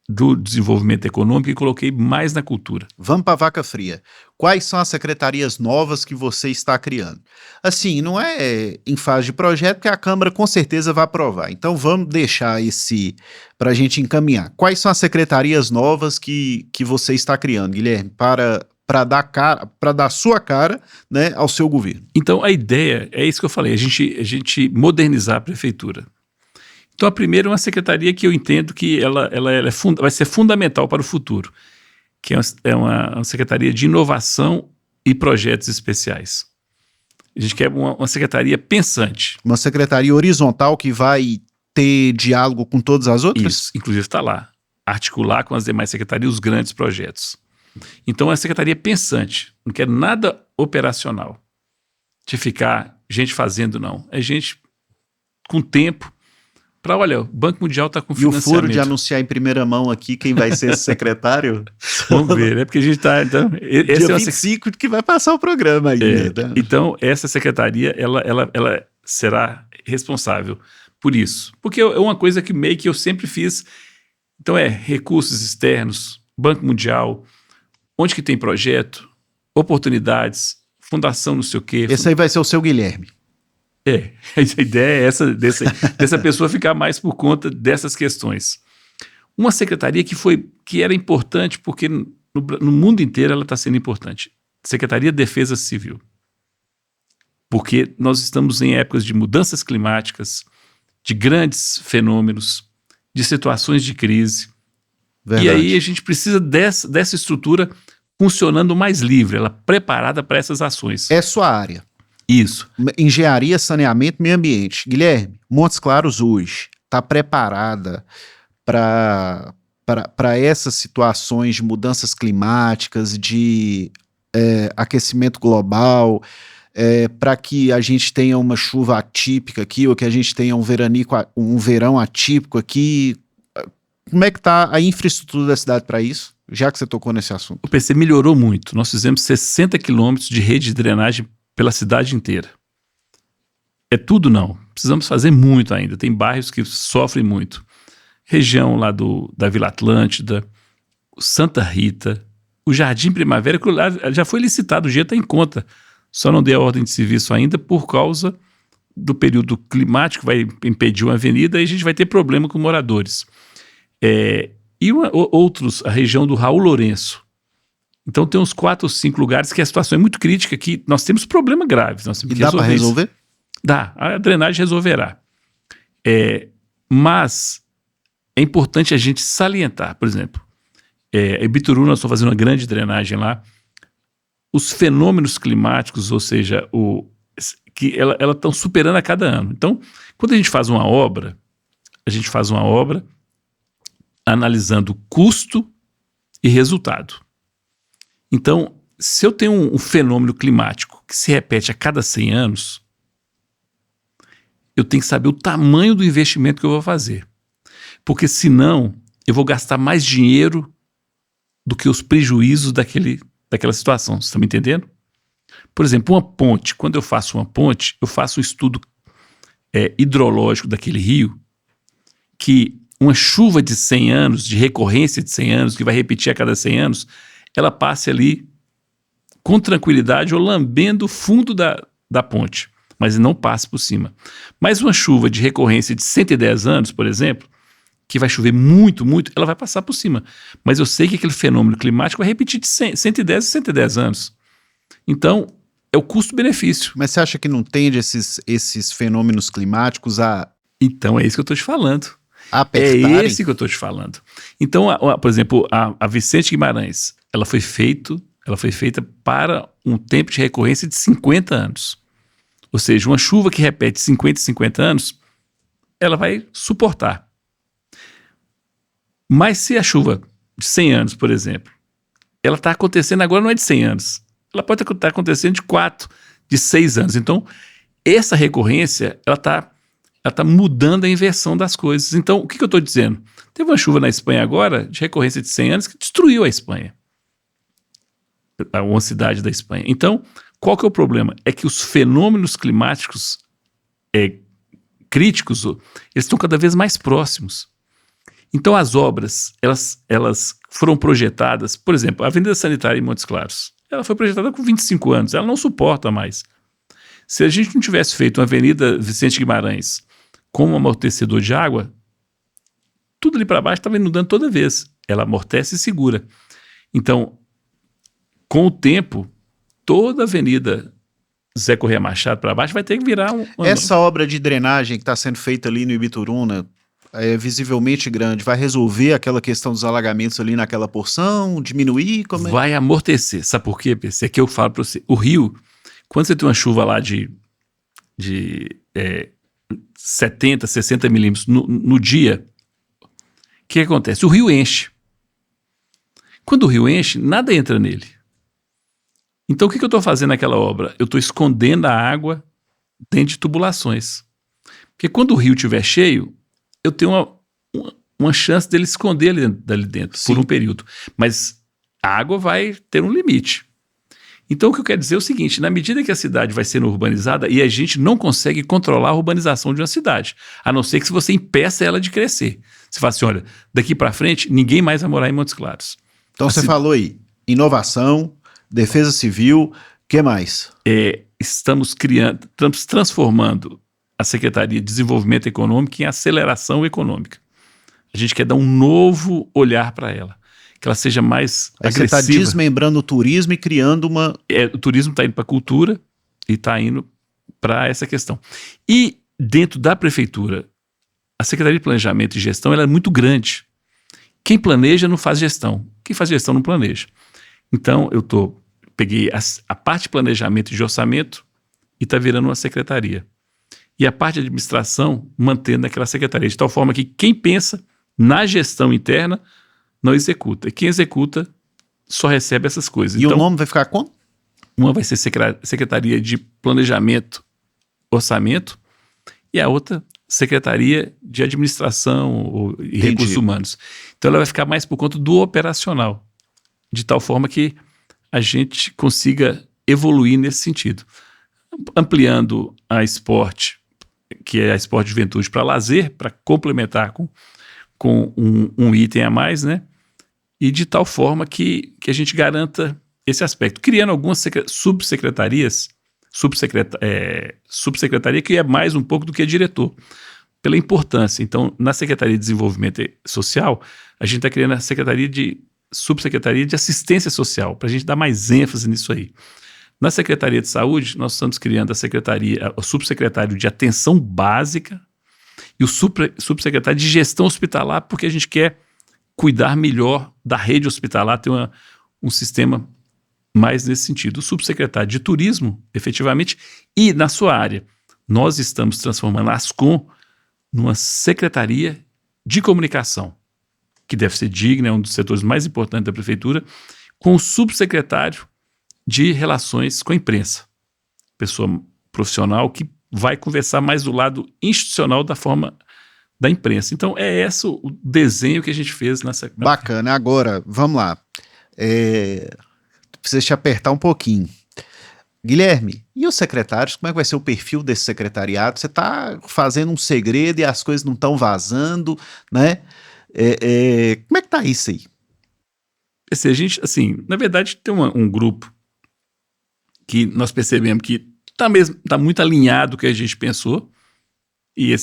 do desenvolvimento econômico e coloquei mais na cultura. Vamos para a vaca fria. Quais são as secretarias novas que você está criando? Assim, não é em fase de projeto, porque a Câmara com certeza vai aprovar. Então vamos deixar esse para a gente encaminhar. Quais são as secretarias novas que você está criando, Guilherme, para dar sua cara, né, ao seu governo? Então a ideia é isso que eu falei, a gente modernizar a prefeitura. Então a primeira é uma secretaria que eu entendo que ela vai ser fundamental para o futuro, que é uma secretaria de inovação e projetos especiais. A gente quer uma secretaria pensante. Uma secretaria horizontal que vai ter diálogo com todas as outras? Isso, inclusive está lá. Articular com as demais secretarias os grandes projetos. Então, é a secretaria pensante, não quer nada operacional, de ficar gente fazendo, não. É gente com tempo para, olha, o Banco Mundial está com financiamento. E o furo de anunciar em primeira mão aqui quem vai ser esse secretário? Vamos ver, né? Porque a gente está... Então, dia 25 que vai passar o programa ainda. Né? Então, essa secretaria, ela será responsável por isso. Porque é uma coisa que meio que eu sempre fiz. Então, recursos externos, Banco Mundial, onde que tem projeto, oportunidades, fundação não sei o quê. Esse aí vai ser o seu Guilherme. A ideia é essa, dessa pessoa ficar mais por conta dessas questões. Uma secretaria que era importante, porque no mundo inteiro ela está sendo importante. Secretaria de Defesa Civil. Porque nós estamos em épocas de mudanças climáticas, de grandes fenômenos, de situações de crise. Verdade. E aí a gente precisa dessa estrutura funcionando mais livre, ela preparada para essas ações. É sua área. Isso. Engenharia, saneamento, meio ambiente. Guilherme, Montes Claros hoje está preparada para essas situações de mudanças climáticas, de aquecimento global, para que a gente tenha uma chuva atípica aqui, ou que a gente tenha um verão atípico aqui. Como é que está a infraestrutura da cidade para isso, já que você tocou nesse assunto? O PC melhorou muito. Nós fizemos 60 quilômetros de rede de drenagem pela cidade inteira. É tudo não. Precisamos fazer muito ainda. Tem bairros que sofrem muito. Região lá da Vila Atlântida, Santa Rita, o Jardim Primavera, que lá já foi licitado, o dia está em conta. Só não deu a ordem de serviço ainda por causa do período climático, vai impedir uma avenida e a gente vai ter problema com moradores. Outros, a região do Raul Lourenço. Então tem uns 4 ou 5 lugares que a situação é muito crítica, que nós temos problema graves. Nós temos que dá para resolver? Dá, a drenagem resolverá. Mas é importante a gente salientar, por exemplo, em Ibituruna nós estamos fazendo uma grande drenagem lá, os fenômenos climáticos, ou seja, que elas estão superando a cada ano. Então, quando a gente faz uma obra analisando custo e resultado. Então, se eu tenho um fenômeno climático que se repete a cada 100 anos, eu tenho que saber o tamanho do investimento que eu vou fazer. Porque senão eu vou gastar mais dinheiro do que os prejuízos daquela situação. Você está me entendendo? Por exemplo, uma ponte. Quando eu faço uma ponte, eu faço um estudo hidrológico daquele rio, que uma chuva de 100 anos, de recorrência de 100 anos, que vai repetir a cada 100 anos, ela passe ali com tranquilidade ou lambendo o fundo da ponte, mas não passe por cima. Mas uma chuva de recorrência de 110 anos, por exemplo, que vai chover muito, muito, ela vai passar por cima. Mas eu sei que aquele fenômeno climático vai repetir de 110 a 110 anos. Então, é o custo-benefício. Mas você acha que não tende esses fenômenos climáticos a... Então, é isso que eu estou te falando. Apertarem? É esse que eu estou te falando. Então, por exemplo, a Vicente Guimarães, ela foi feita para um tempo de recorrência de 50 anos. Ou seja, uma chuva que repete 50 anos, ela vai suportar. Mas se a chuva de 100 anos, por exemplo, ela está acontecendo agora, não é de 100 anos. Ela pode estar acontecendo de 4, de 6 anos. Então, essa recorrência, ela está mudando a inversão das coisas. Então, o que eu estou dizendo? Teve uma chuva na Espanha agora, de recorrência de 100 anos, que destruiu a Espanha. Uma cidade da Espanha. Então, qual que é o problema? É que os fenômenos climáticos críticos, eles estão cada vez mais próximos. Então, as obras, elas foram projetadas, por exemplo, a Avenida Sanitária em Montes Claros, ela foi projetada com 25 anos, ela não suporta mais. Se a gente não tivesse feito uma Avenida Vicente Guimarães com um amortecedor de água, tudo ali para baixo estava inundando toda vez. Ela amortece e segura. Então, com o tempo, toda a Avenida Zé Correia Machado para baixo vai ter que virar Essa obra de drenagem que está sendo feita ali no Ibituruna é visivelmente grande, vai resolver aquela questão dos alagamentos ali naquela porção, diminuir? Vai amortecer. Sabe por quê, PC? É que eu falo para você. O rio, quando você tem uma chuva lá de 70, 60 milímetros no dia, o que acontece? O rio enche. Quando o rio enche, nada entra nele. Então, o que eu estou fazendo naquela obra? Eu estou escondendo a água dentro de tubulações. Porque quando o rio estiver cheio, eu tenho uma chance dele esconder ali dentro por um período. Mas a água vai ter um limite. Então, o que eu quero dizer é o seguinte, na medida que a cidade vai sendo urbanizada, e a gente não consegue controlar a urbanização de uma cidade, a não ser que se você impeça ela de crescer. Você fala assim, olha, daqui para frente, ninguém mais vai morar em Montes Claros. Então, você falou aí, inovação, defesa civil, o que mais? Estamos transformando a Secretaria de Desenvolvimento Econômico em aceleração econômica. A gente quer dar um novo olhar para ela, que ela seja mais agressiva. Você está desmembrando o turismo e criando uma... O turismo está indo para a cultura e está indo para essa questão. E dentro da prefeitura, a Secretaria de Planejamento e Gestão ela é muito grande. Quem planeja não faz gestão. Quem faz gestão não planeja. Então, peguei a parte de planejamento e de orçamento e está virando uma secretaria. E a parte de administração mantendo aquela secretaria, de tal forma que quem pensa na gestão interna não executa. E quem executa só recebe essas coisas. E então, o nome vai ficar como? Uma vai ser Secretaria de Planejamento, Orçamento, e a outra Secretaria de Administração e Recursos Humanos. Então ela vai ficar mais por conta do operacional, de tal forma que a gente consiga evoluir nesse sentido. Ampliando a esporte, que é a esporte de juventude, para lazer, para complementar com um item a mais, né? E de tal forma que a gente garanta esse aspecto, criando algumas subsecretarias, subsecretaria que é mais um pouco do que diretor, pela importância. Então, na Secretaria de Desenvolvimento Social, a gente está criando a subsecretaria de Assistência Social, para a gente dar mais ênfase nisso aí. Na Secretaria de Saúde, nós estamos criando o subsecretário de Atenção Básica e o subsecretário de Gestão Hospitalar, porque a gente quer cuidar melhor da rede hospitalar, ter um sistema mais nesse sentido. O subsecretário de Turismo, efetivamente, e na sua área, nós estamos transformando a Ascom numa Secretaria de Comunicação, que deve ser digna, é um dos setores mais importantes da Prefeitura, com o subsecretário de Relações com a Imprensa, pessoa profissional que vai conversar mais do lado institucional da forma da imprensa. Então, é esse o desenho que a gente fez nessa... Bacana. Agora, vamos lá. Precisa te apertar um pouquinho. Guilherme, e os secretários? Como é que vai ser o perfil desse secretariado? Você está fazendo um segredo e as coisas não estão vazando, né? Como é que tá isso aí? A gente, assim, na verdade, tem um grupo que nós percebemos que está muito alinhado com o que a gente pensou, e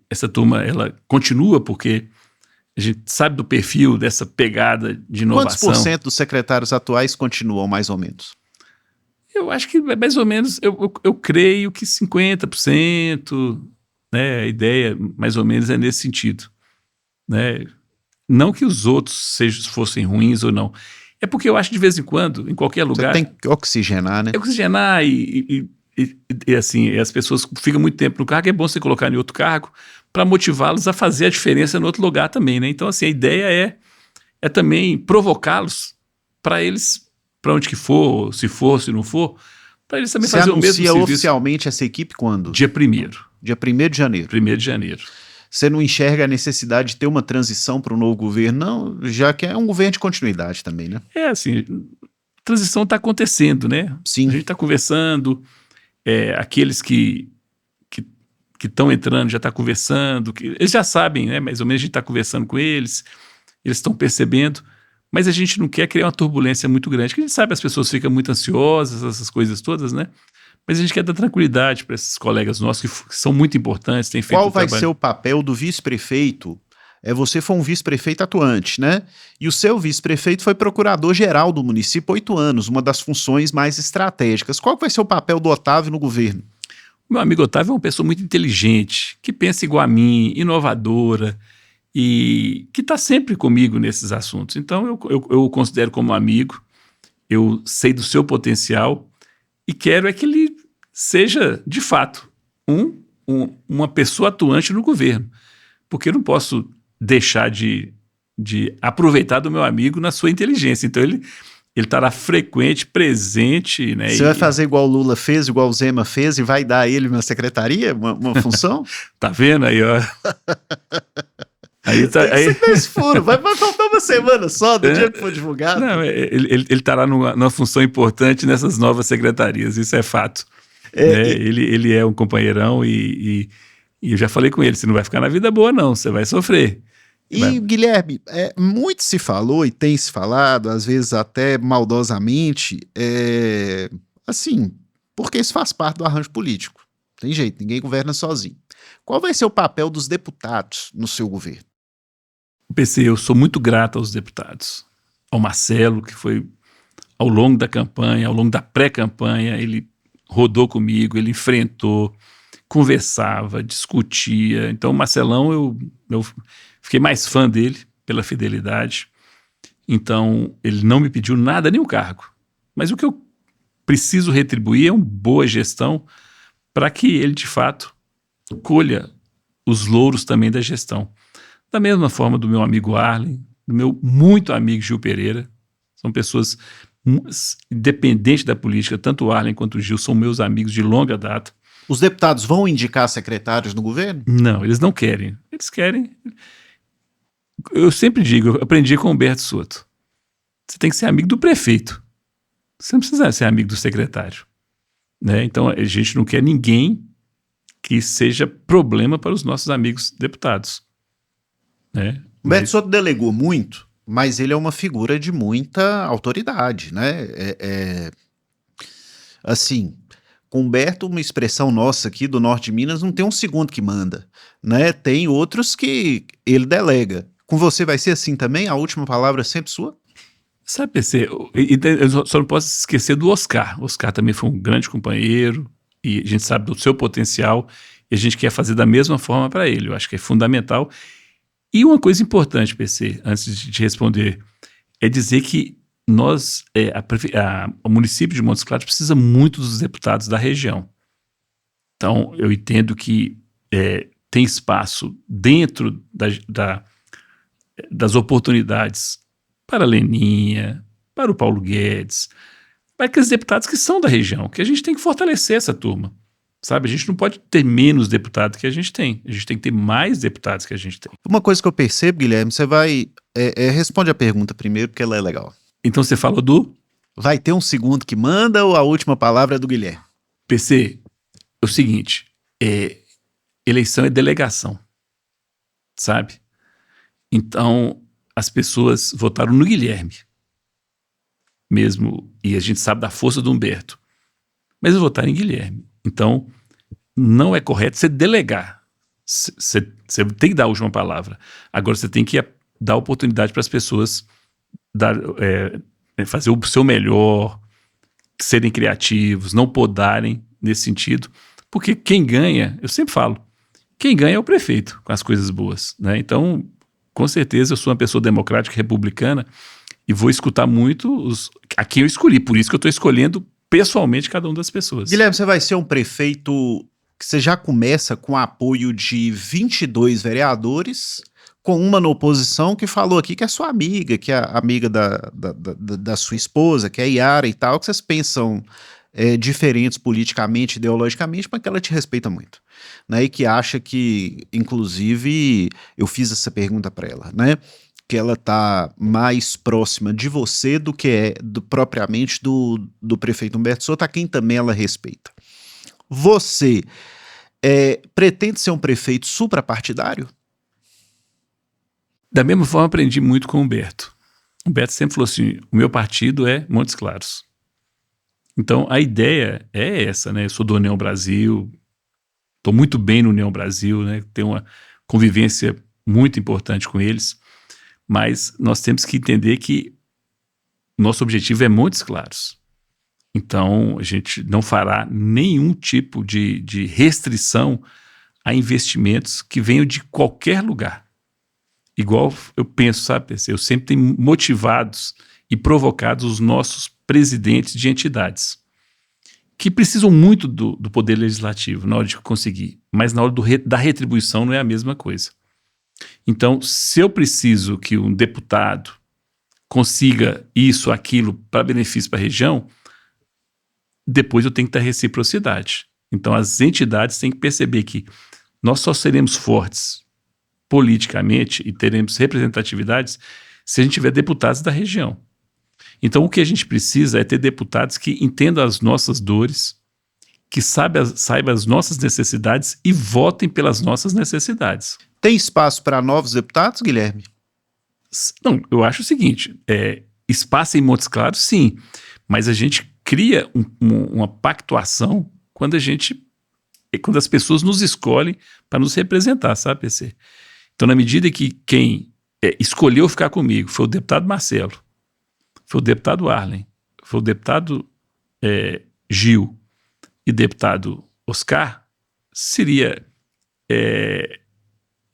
essa turma, ela continua, porque a gente sabe do perfil dessa pegada de inovação. Quantos % dos secretários atuais continuam, mais ou menos? Eu acho que mais ou menos, eu creio que 50%, né, a ideia mais ou menos é nesse sentido, né? Não que os outros fossem ruins ou não, é porque eu acho que de vez em quando, em qualquer lugar... Você tem que oxigenar, né? Oxigenar e assim, as pessoas ficam muito tempo no cargo, é bom você colocar em outro cargo para motivá-los a fazer a diferença no outro lugar também, né? Então, assim, a ideia é também provocá-los para eles, para onde que for, se não for, para eles também fazer o mesmo serviço. Você anuncia oficialmente essa equipe quando? Dia 1º. Dia 1º de janeiro. 1º de janeiro. Você não enxerga a necessidade de ter uma transição para o novo governo, não? Já que é um governo de continuidade também, né? Assim, a transição está acontecendo, né? Sim. A gente está conversando, aqueles que estão entrando já está conversando, eles já sabem, né? Mais ou menos a gente está conversando com eles estão percebendo, mas a gente não quer criar uma turbulência muito grande, porque a gente sabe que as pessoas ficam muito ansiosas, essas coisas todas, né? Mas a gente quer dar tranquilidade para esses colegas nossos que são muito importantes, têm feito Qual vai ser o papel do vice-prefeito? Você foi um vice-prefeito atuante, né? E o seu vice-prefeito foi procurador-geral do município 8 anos, uma das funções mais estratégicas. Qual vai ser o papel do Otávio no governo? Meu amigo Otávio é uma pessoa muito inteligente, que pensa igual a mim, inovadora, e que está sempre comigo nesses assuntos. Então eu o considero como amigo, eu sei do seu potencial e quero que ele seja, de fato, um uma pessoa atuante no governo, porque eu não posso deixar de aproveitar do meu amigo na sua inteligência. Então ele estará frequente, presente, né? Você vai fazer igual o Lula fez, igual o Zema fez e vai dar a ele uma secretaria, uma função? Tá vendo aí, ó? Aí Tem que ser esse furo. Vai faltar uma semana só do dia que for divulgado. Não, ele estará numa função importante nessas novas secretarias, isso é fato. Né? Ele é um companheirão e eu já falei com ele, você não vai ficar na vida boa não, você vai sofrer. E, Guilherme, muito se falou e tem se falado, às vezes até maldosamente, assim, porque isso faz parte do arranjo político. Tem jeito, ninguém governa sozinho. Qual vai ser o papel dos deputados no seu governo? PC, eu sou muito grato aos deputados. Ao Marcelo, que foi ao longo da campanha, ao longo da pré-campanha, ele rodou comigo, ele enfrentou, conversava, discutia. Então, o Marcelão, eu fiquei mais fã dele pela fidelidade. Então, ele não me pediu nada, nem um cargo. Mas o que eu preciso retribuir é uma boa gestão para que ele, de fato, colha os louros também da gestão. Da mesma forma do meu amigo Arlen, do meu muito amigo Gil Pereira. São pessoas independentes da política, tanto o Arlen quanto o Gil são meus amigos de longa data. Os deputados vão indicar secretários no governo? Não, eles não querem. Eles querem... Eu sempre digo, eu aprendi com o Humberto Soto. Você tem que ser amigo do prefeito. Você não precisa ser amigo do secretário. Né? Então, a gente não quer ninguém que seja problema para os nossos amigos deputados. Né? Humberto Soto delegou muito, mas ele é uma figura de muita autoridade, né? Assim, com Humberto, uma expressão nossa aqui do norte de Minas, não tem um segundo que manda, né? Tem outros que ele delega. Com você vai ser assim também? A última palavra é sempre sua? Sabe, PC, eu só não posso esquecer do Oscar. O Oscar também foi um grande companheiro e a gente sabe do seu potencial e a gente quer fazer da mesma forma para ele. Eu acho que é fundamental. E uma coisa importante, PC, antes de te responder, é dizer que nós, o município de Montes Claros precisa muito dos deputados da região. Então, eu entendo que tem espaço dentro das oportunidades para a Leninha, para o Paulo Guedes, para aqueles deputados que são da região, que a gente tem que fortalecer essa turma. Sabe, a gente não pode ter menos deputados que a gente tem que ter mais deputados que a gente tem. Uma coisa que eu percebo, Guilherme, você vai... responde a pergunta primeiro, porque ela é legal. Então você fala do... Vai ter um segundo que manda ou a última palavra é do Guilherme? PC, é o seguinte, eleição é delegação, sabe? Então, as pessoas votaram no Guilherme, mesmo, e a gente sabe da força do Humberto, mas votaram em Guilherme. Então, não é correto você delegar. Você tem que dar a última palavra. Agora, você tem que dar oportunidade para as pessoas fazer o seu melhor, serem criativos, não podarem nesse sentido. Porque quem ganha, eu sempre falo, quem ganha é o prefeito com as coisas boas. Né? Então, com certeza, eu sou uma pessoa democrática, republicana, e vou escutar muito a quem eu escolhi. Por isso que eu estou escolhendo pessoalmente cada uma das pessoas. Guilherme, você vai ser um prefeito que você já começa com apoio de 22 vereadores, com uma na oposição que falou aqui que é sua amiga, que é amiga da sua esposa, que é a Yara e tal, que vocês pensam diferentes politicamente, ideologicamente, mas que ela te respeita muito, né? E que acha que, inclusive, eu fiz essa pergunta para ela, né? Que ela está mais próxima de você do que propriamente do prefeito Humberto Soto, a quem também ela respeita. Você pretende ser um prefeito suprapartidário? Da mesma forma, aprendi muito com o Humberto. O Humberto sempre falou assim, o meu partido é Montes Claros. Então, a ideia é essa, né? Eu sou do União Brasil, estou muito bem no União Brasil, né? Tenho uma convivência muito importante com eles. Mas nós temos que entender que nosso objetivo é Montes Claros. Então, a gente não fará nenhum tipo de restrição a investimentos que venham de qualquer lugar. Igual eu penso, sabe, PC? Eu sempre tenho motivados e provocados os nossos presidentes de entidades. que precisam muito do poder legislativo na hora de conseguir, mas na hora da retribuição não é a mesma coisa. Então, se eu preciso que um deputado consiga isso, aquilo, para benefício para a região, depois eu tenho que ter reciprocidade. Então, as entidades têm que perceber que nós só seremos fortes politicamente e teremos representatividades se a gente tiver deputados da região. Então, o que a gente precisa é ter deputados que entendam as nossas dores, que saibam as nossas necessidades e votem pelas nossas necessidades. Tem espaço para novos deputados, Guilherme? Não, eu acho o seguinte, espaço em Montes Claros, sim, mas a gente cria uma pactuação quando as pessoas nos escolhem para nos representar, sabe, PC? Então, na medida que quem escolheu ficar comigo foi o deputado Marcelo, foi o deputado Arlen, foi o deputado Gil e deputado Oscar, seria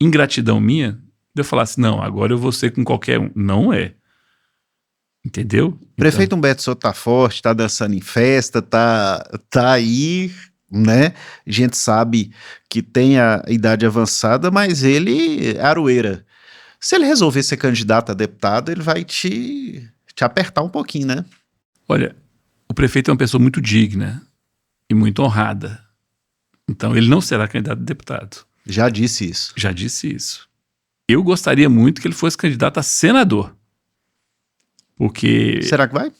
ingratidão minha de eu falar assim, não, agora eu vou ser com qualquer um. Não é. Entendeu? Prefeito Humberto Souto tá forte, tá dançando em festa, tá aí, né? A gente sabe que tem a idade avançada, mas ele é aroeira. Se ele resolver ser candidato a deputado, ele vai te apertar um pouquinho, né? Olha, o prefeito é uma pessoa muito digna e muito honrada. Então, ele não será candidato a deputado. Já disse isso. Já disse isso. Eu gostaria muito que ele fosse candidato a senador. Porque... Será que vai?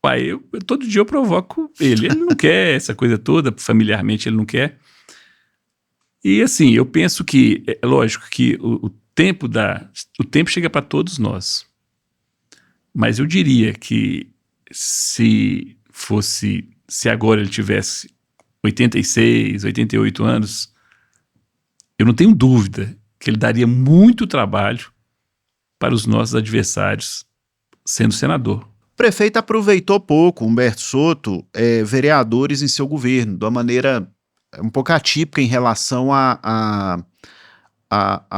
Pai, todo dia eu provoco ele. Ele não quer essa coisa toda, familiarmente ele não quer. E assim, eu penso que, é lógico que o tempo chega para todos nós. Mas eu diria que se agora ele tivesse 86, 88 anos, eu não tenho dúvida que ele daria muito trabalho para os nossos adversários sendo senador. O prefeito aproveitou pouco, Humberto Souto, vereadores em seu governo, de uma maneira um pouco atípica em relação a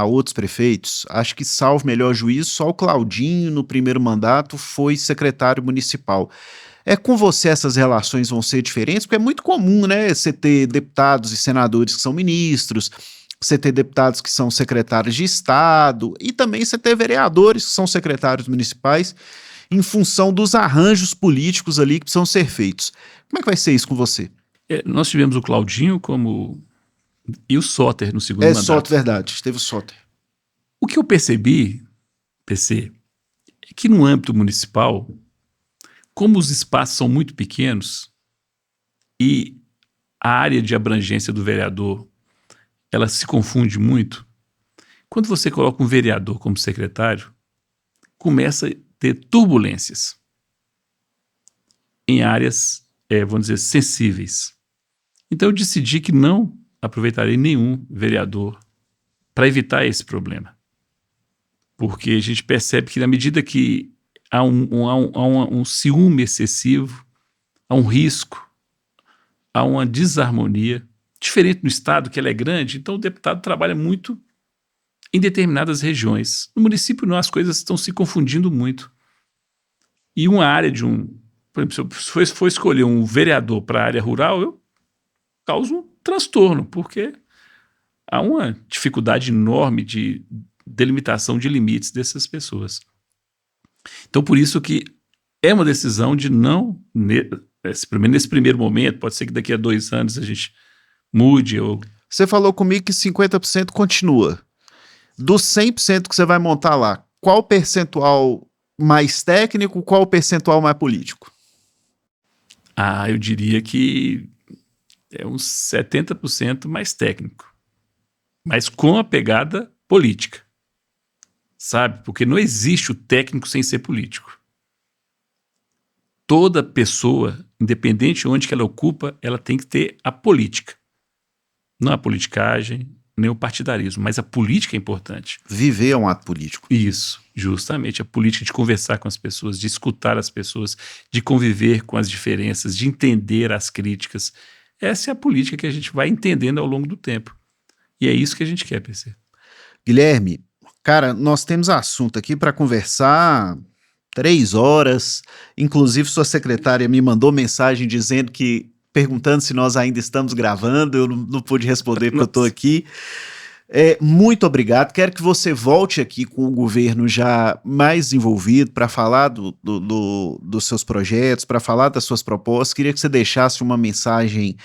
outros prefeitos. Acho que, salvo melhor juízo, só o Claudinho, no primeiro mandato, foi secretário municipal. Com você essas relações vão ser diferentes? Porque é muito comum, né, você ter deputados e senadores que são ministros, você ter deputados que são secretários de Estado e também você ter vereadores que são secretários municipais em função dos arranjos políticos ali que precisam ser feitos. Como é que vai ser isso com você? Nós tivemos o Claudinho e o Soter no segundo mandato. Soter, verdade, teve o Soter. O que eu percebi, PC, é que no âmbito municipal, como os espaços são muito pequenos e a área de abrangência do vereador ela se confunde muito, quando você coloca um vereador como secretário, começa a ter turbulências em áreas, vamos dizer, sensíveis. Então eu decidi que não aproveitarei nenhum vereador para evitar esse problema. Porque a gente percebe que na medida que há um ciúme excessivo, há um risco, há uma desarmonia, diferente no estado, que ela é grande, então o deputado trabalha muito em determinadas regiões. No município não, as coisas estão se confundindo muito. E uma área por exemplo, se eu for escolher um vereador para a área rural, eu causo um transtorno, porque há uma dificuldade enorme de delimitação de limites dessas pessoas. Então, por isso que é uma decisão de não, pelo menos nesse primeiro momento, pode ser que daqui a 2 anos a gente mude. Você falou comigo que 50% continua. Dos 100% que você vai montar lá, qual percentual mais técnico, qual percentual mais político? Eu diria que é uns 70% mais técnico, mas com a pegada política, sabe? Porque não existe o técnico sem ser político. Toda pessoa, independente de onde que ela ocupa, ela tem que ter a política. Não a politicagem, nem o partidarismo, mas a política é importante. Viver é um ato político. Isso, justamente. A política de conversar com as pessoas, de escutar as pessoas, de conviver com as diferenças, de entender as críticas. Essa é a política que a gente vai entendendo ao longo do tempo. E é isso que a gente quer, PC. Guilherme, cara, nós temos assunto aqui para conversar 3 horas. Inclusive, sua secretária me mandou mensagem dizendo que perguntando se nós ainda estamos gravando, eu não pude responder porque eu estou aqui. Muito obrigado, quero que você volte aqui com o governo já mais envolvido para falar dos seus projetos, para falar das suas propostas. Queria que você deixasse uma mensagem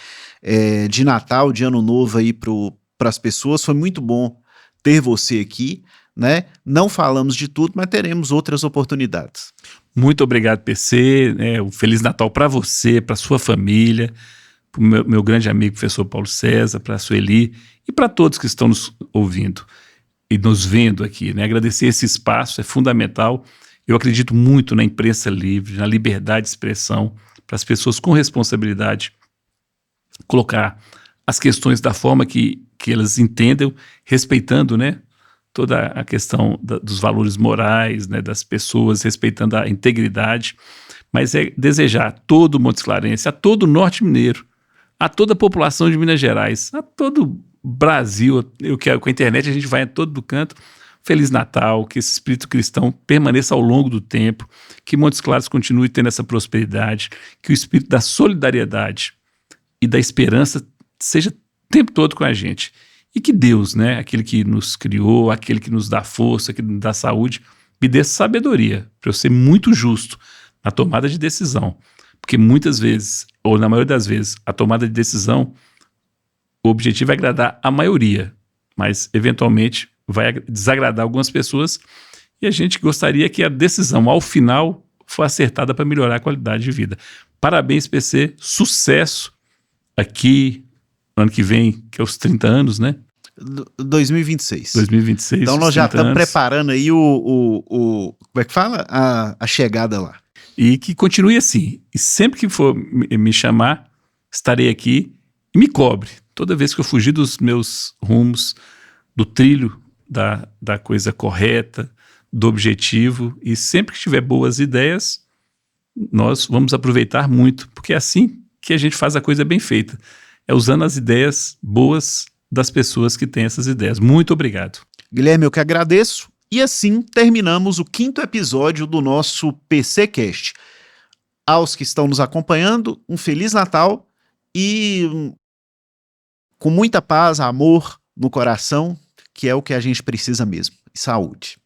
de Natal, de Ano Novo aí para as pessoas. Foi muito bom ter você aqui, né? Não falamos de tudo, mas teremos outras oportunidades. Muito obrigado, PC. Um Feliz Natal para você, para sua família, para o meu grande amigo, professor Paulo César, para a Sueli e para todos que estão nos ouvindo e nos vendo aqui, né? Agradecer esse espaço, é fundamental. Eu acredito muito na imprensa livre, na liberdade de expressão, para as pessoas com responsabilidade colocar as questões da forma que elas entendam, respeitando, né, toda a questão dos valores morais, né, das pessoas, respeitando a integridade, mas é desejar a todo Montes Clarense, a todo Norte Mineiro, a toda a população de Minas Gerais, a todo Brasil, com a internet a gente vai a todo canto. Feliz Natal, que esse espírito cristão permaneça ao longo do tempo, que Montes Claros continue tendo essa prosperidade, que o espírito da solidariedade e da esperança seja o tempo todo com a gente. E que Deus, né, aquele que nos criou, aquele que nos dá força, que nos dá saúde, me dê sabedoria para eu ser muito justo na tomada de decisão. Porque muitas vezes, ou na maioria das vezes, a tomada de decisão, o objetivo é agradar a maioria, mas eventualmente vai desagradar algumas pessoas e a gente gostaria que a decisão, ao final, fosse acertada para melhorar a qualidade de vida. Parabéns, PC, sucesso aqui no ano que vem, que é os 30 anos, né? 2026. 2026. Então nós já estamos preparando aí como é que fala? A chegada lá. E que continue assim. E sempre que for me chamar, estarei aqui e me cobre. Toda vez que eu fugir dos meus rumos, do trilho da coisa correta, do objetivo, e sempre que tiver boas ideias, nós vamos aproveitar muito, porque é assim que a gente faz a coisa bem feita. É usando as ideias boas das pessoas que têm essas ideias. Muito obrigado. Guilherme, eu que agradeço. E assim terminamos o 5º episódio do nosso PCcast. Aos que estão nos acompanhando, um Feliz Natal e com muita paz, amor no coração, que é o que a gente precisa mesmo. E saúde.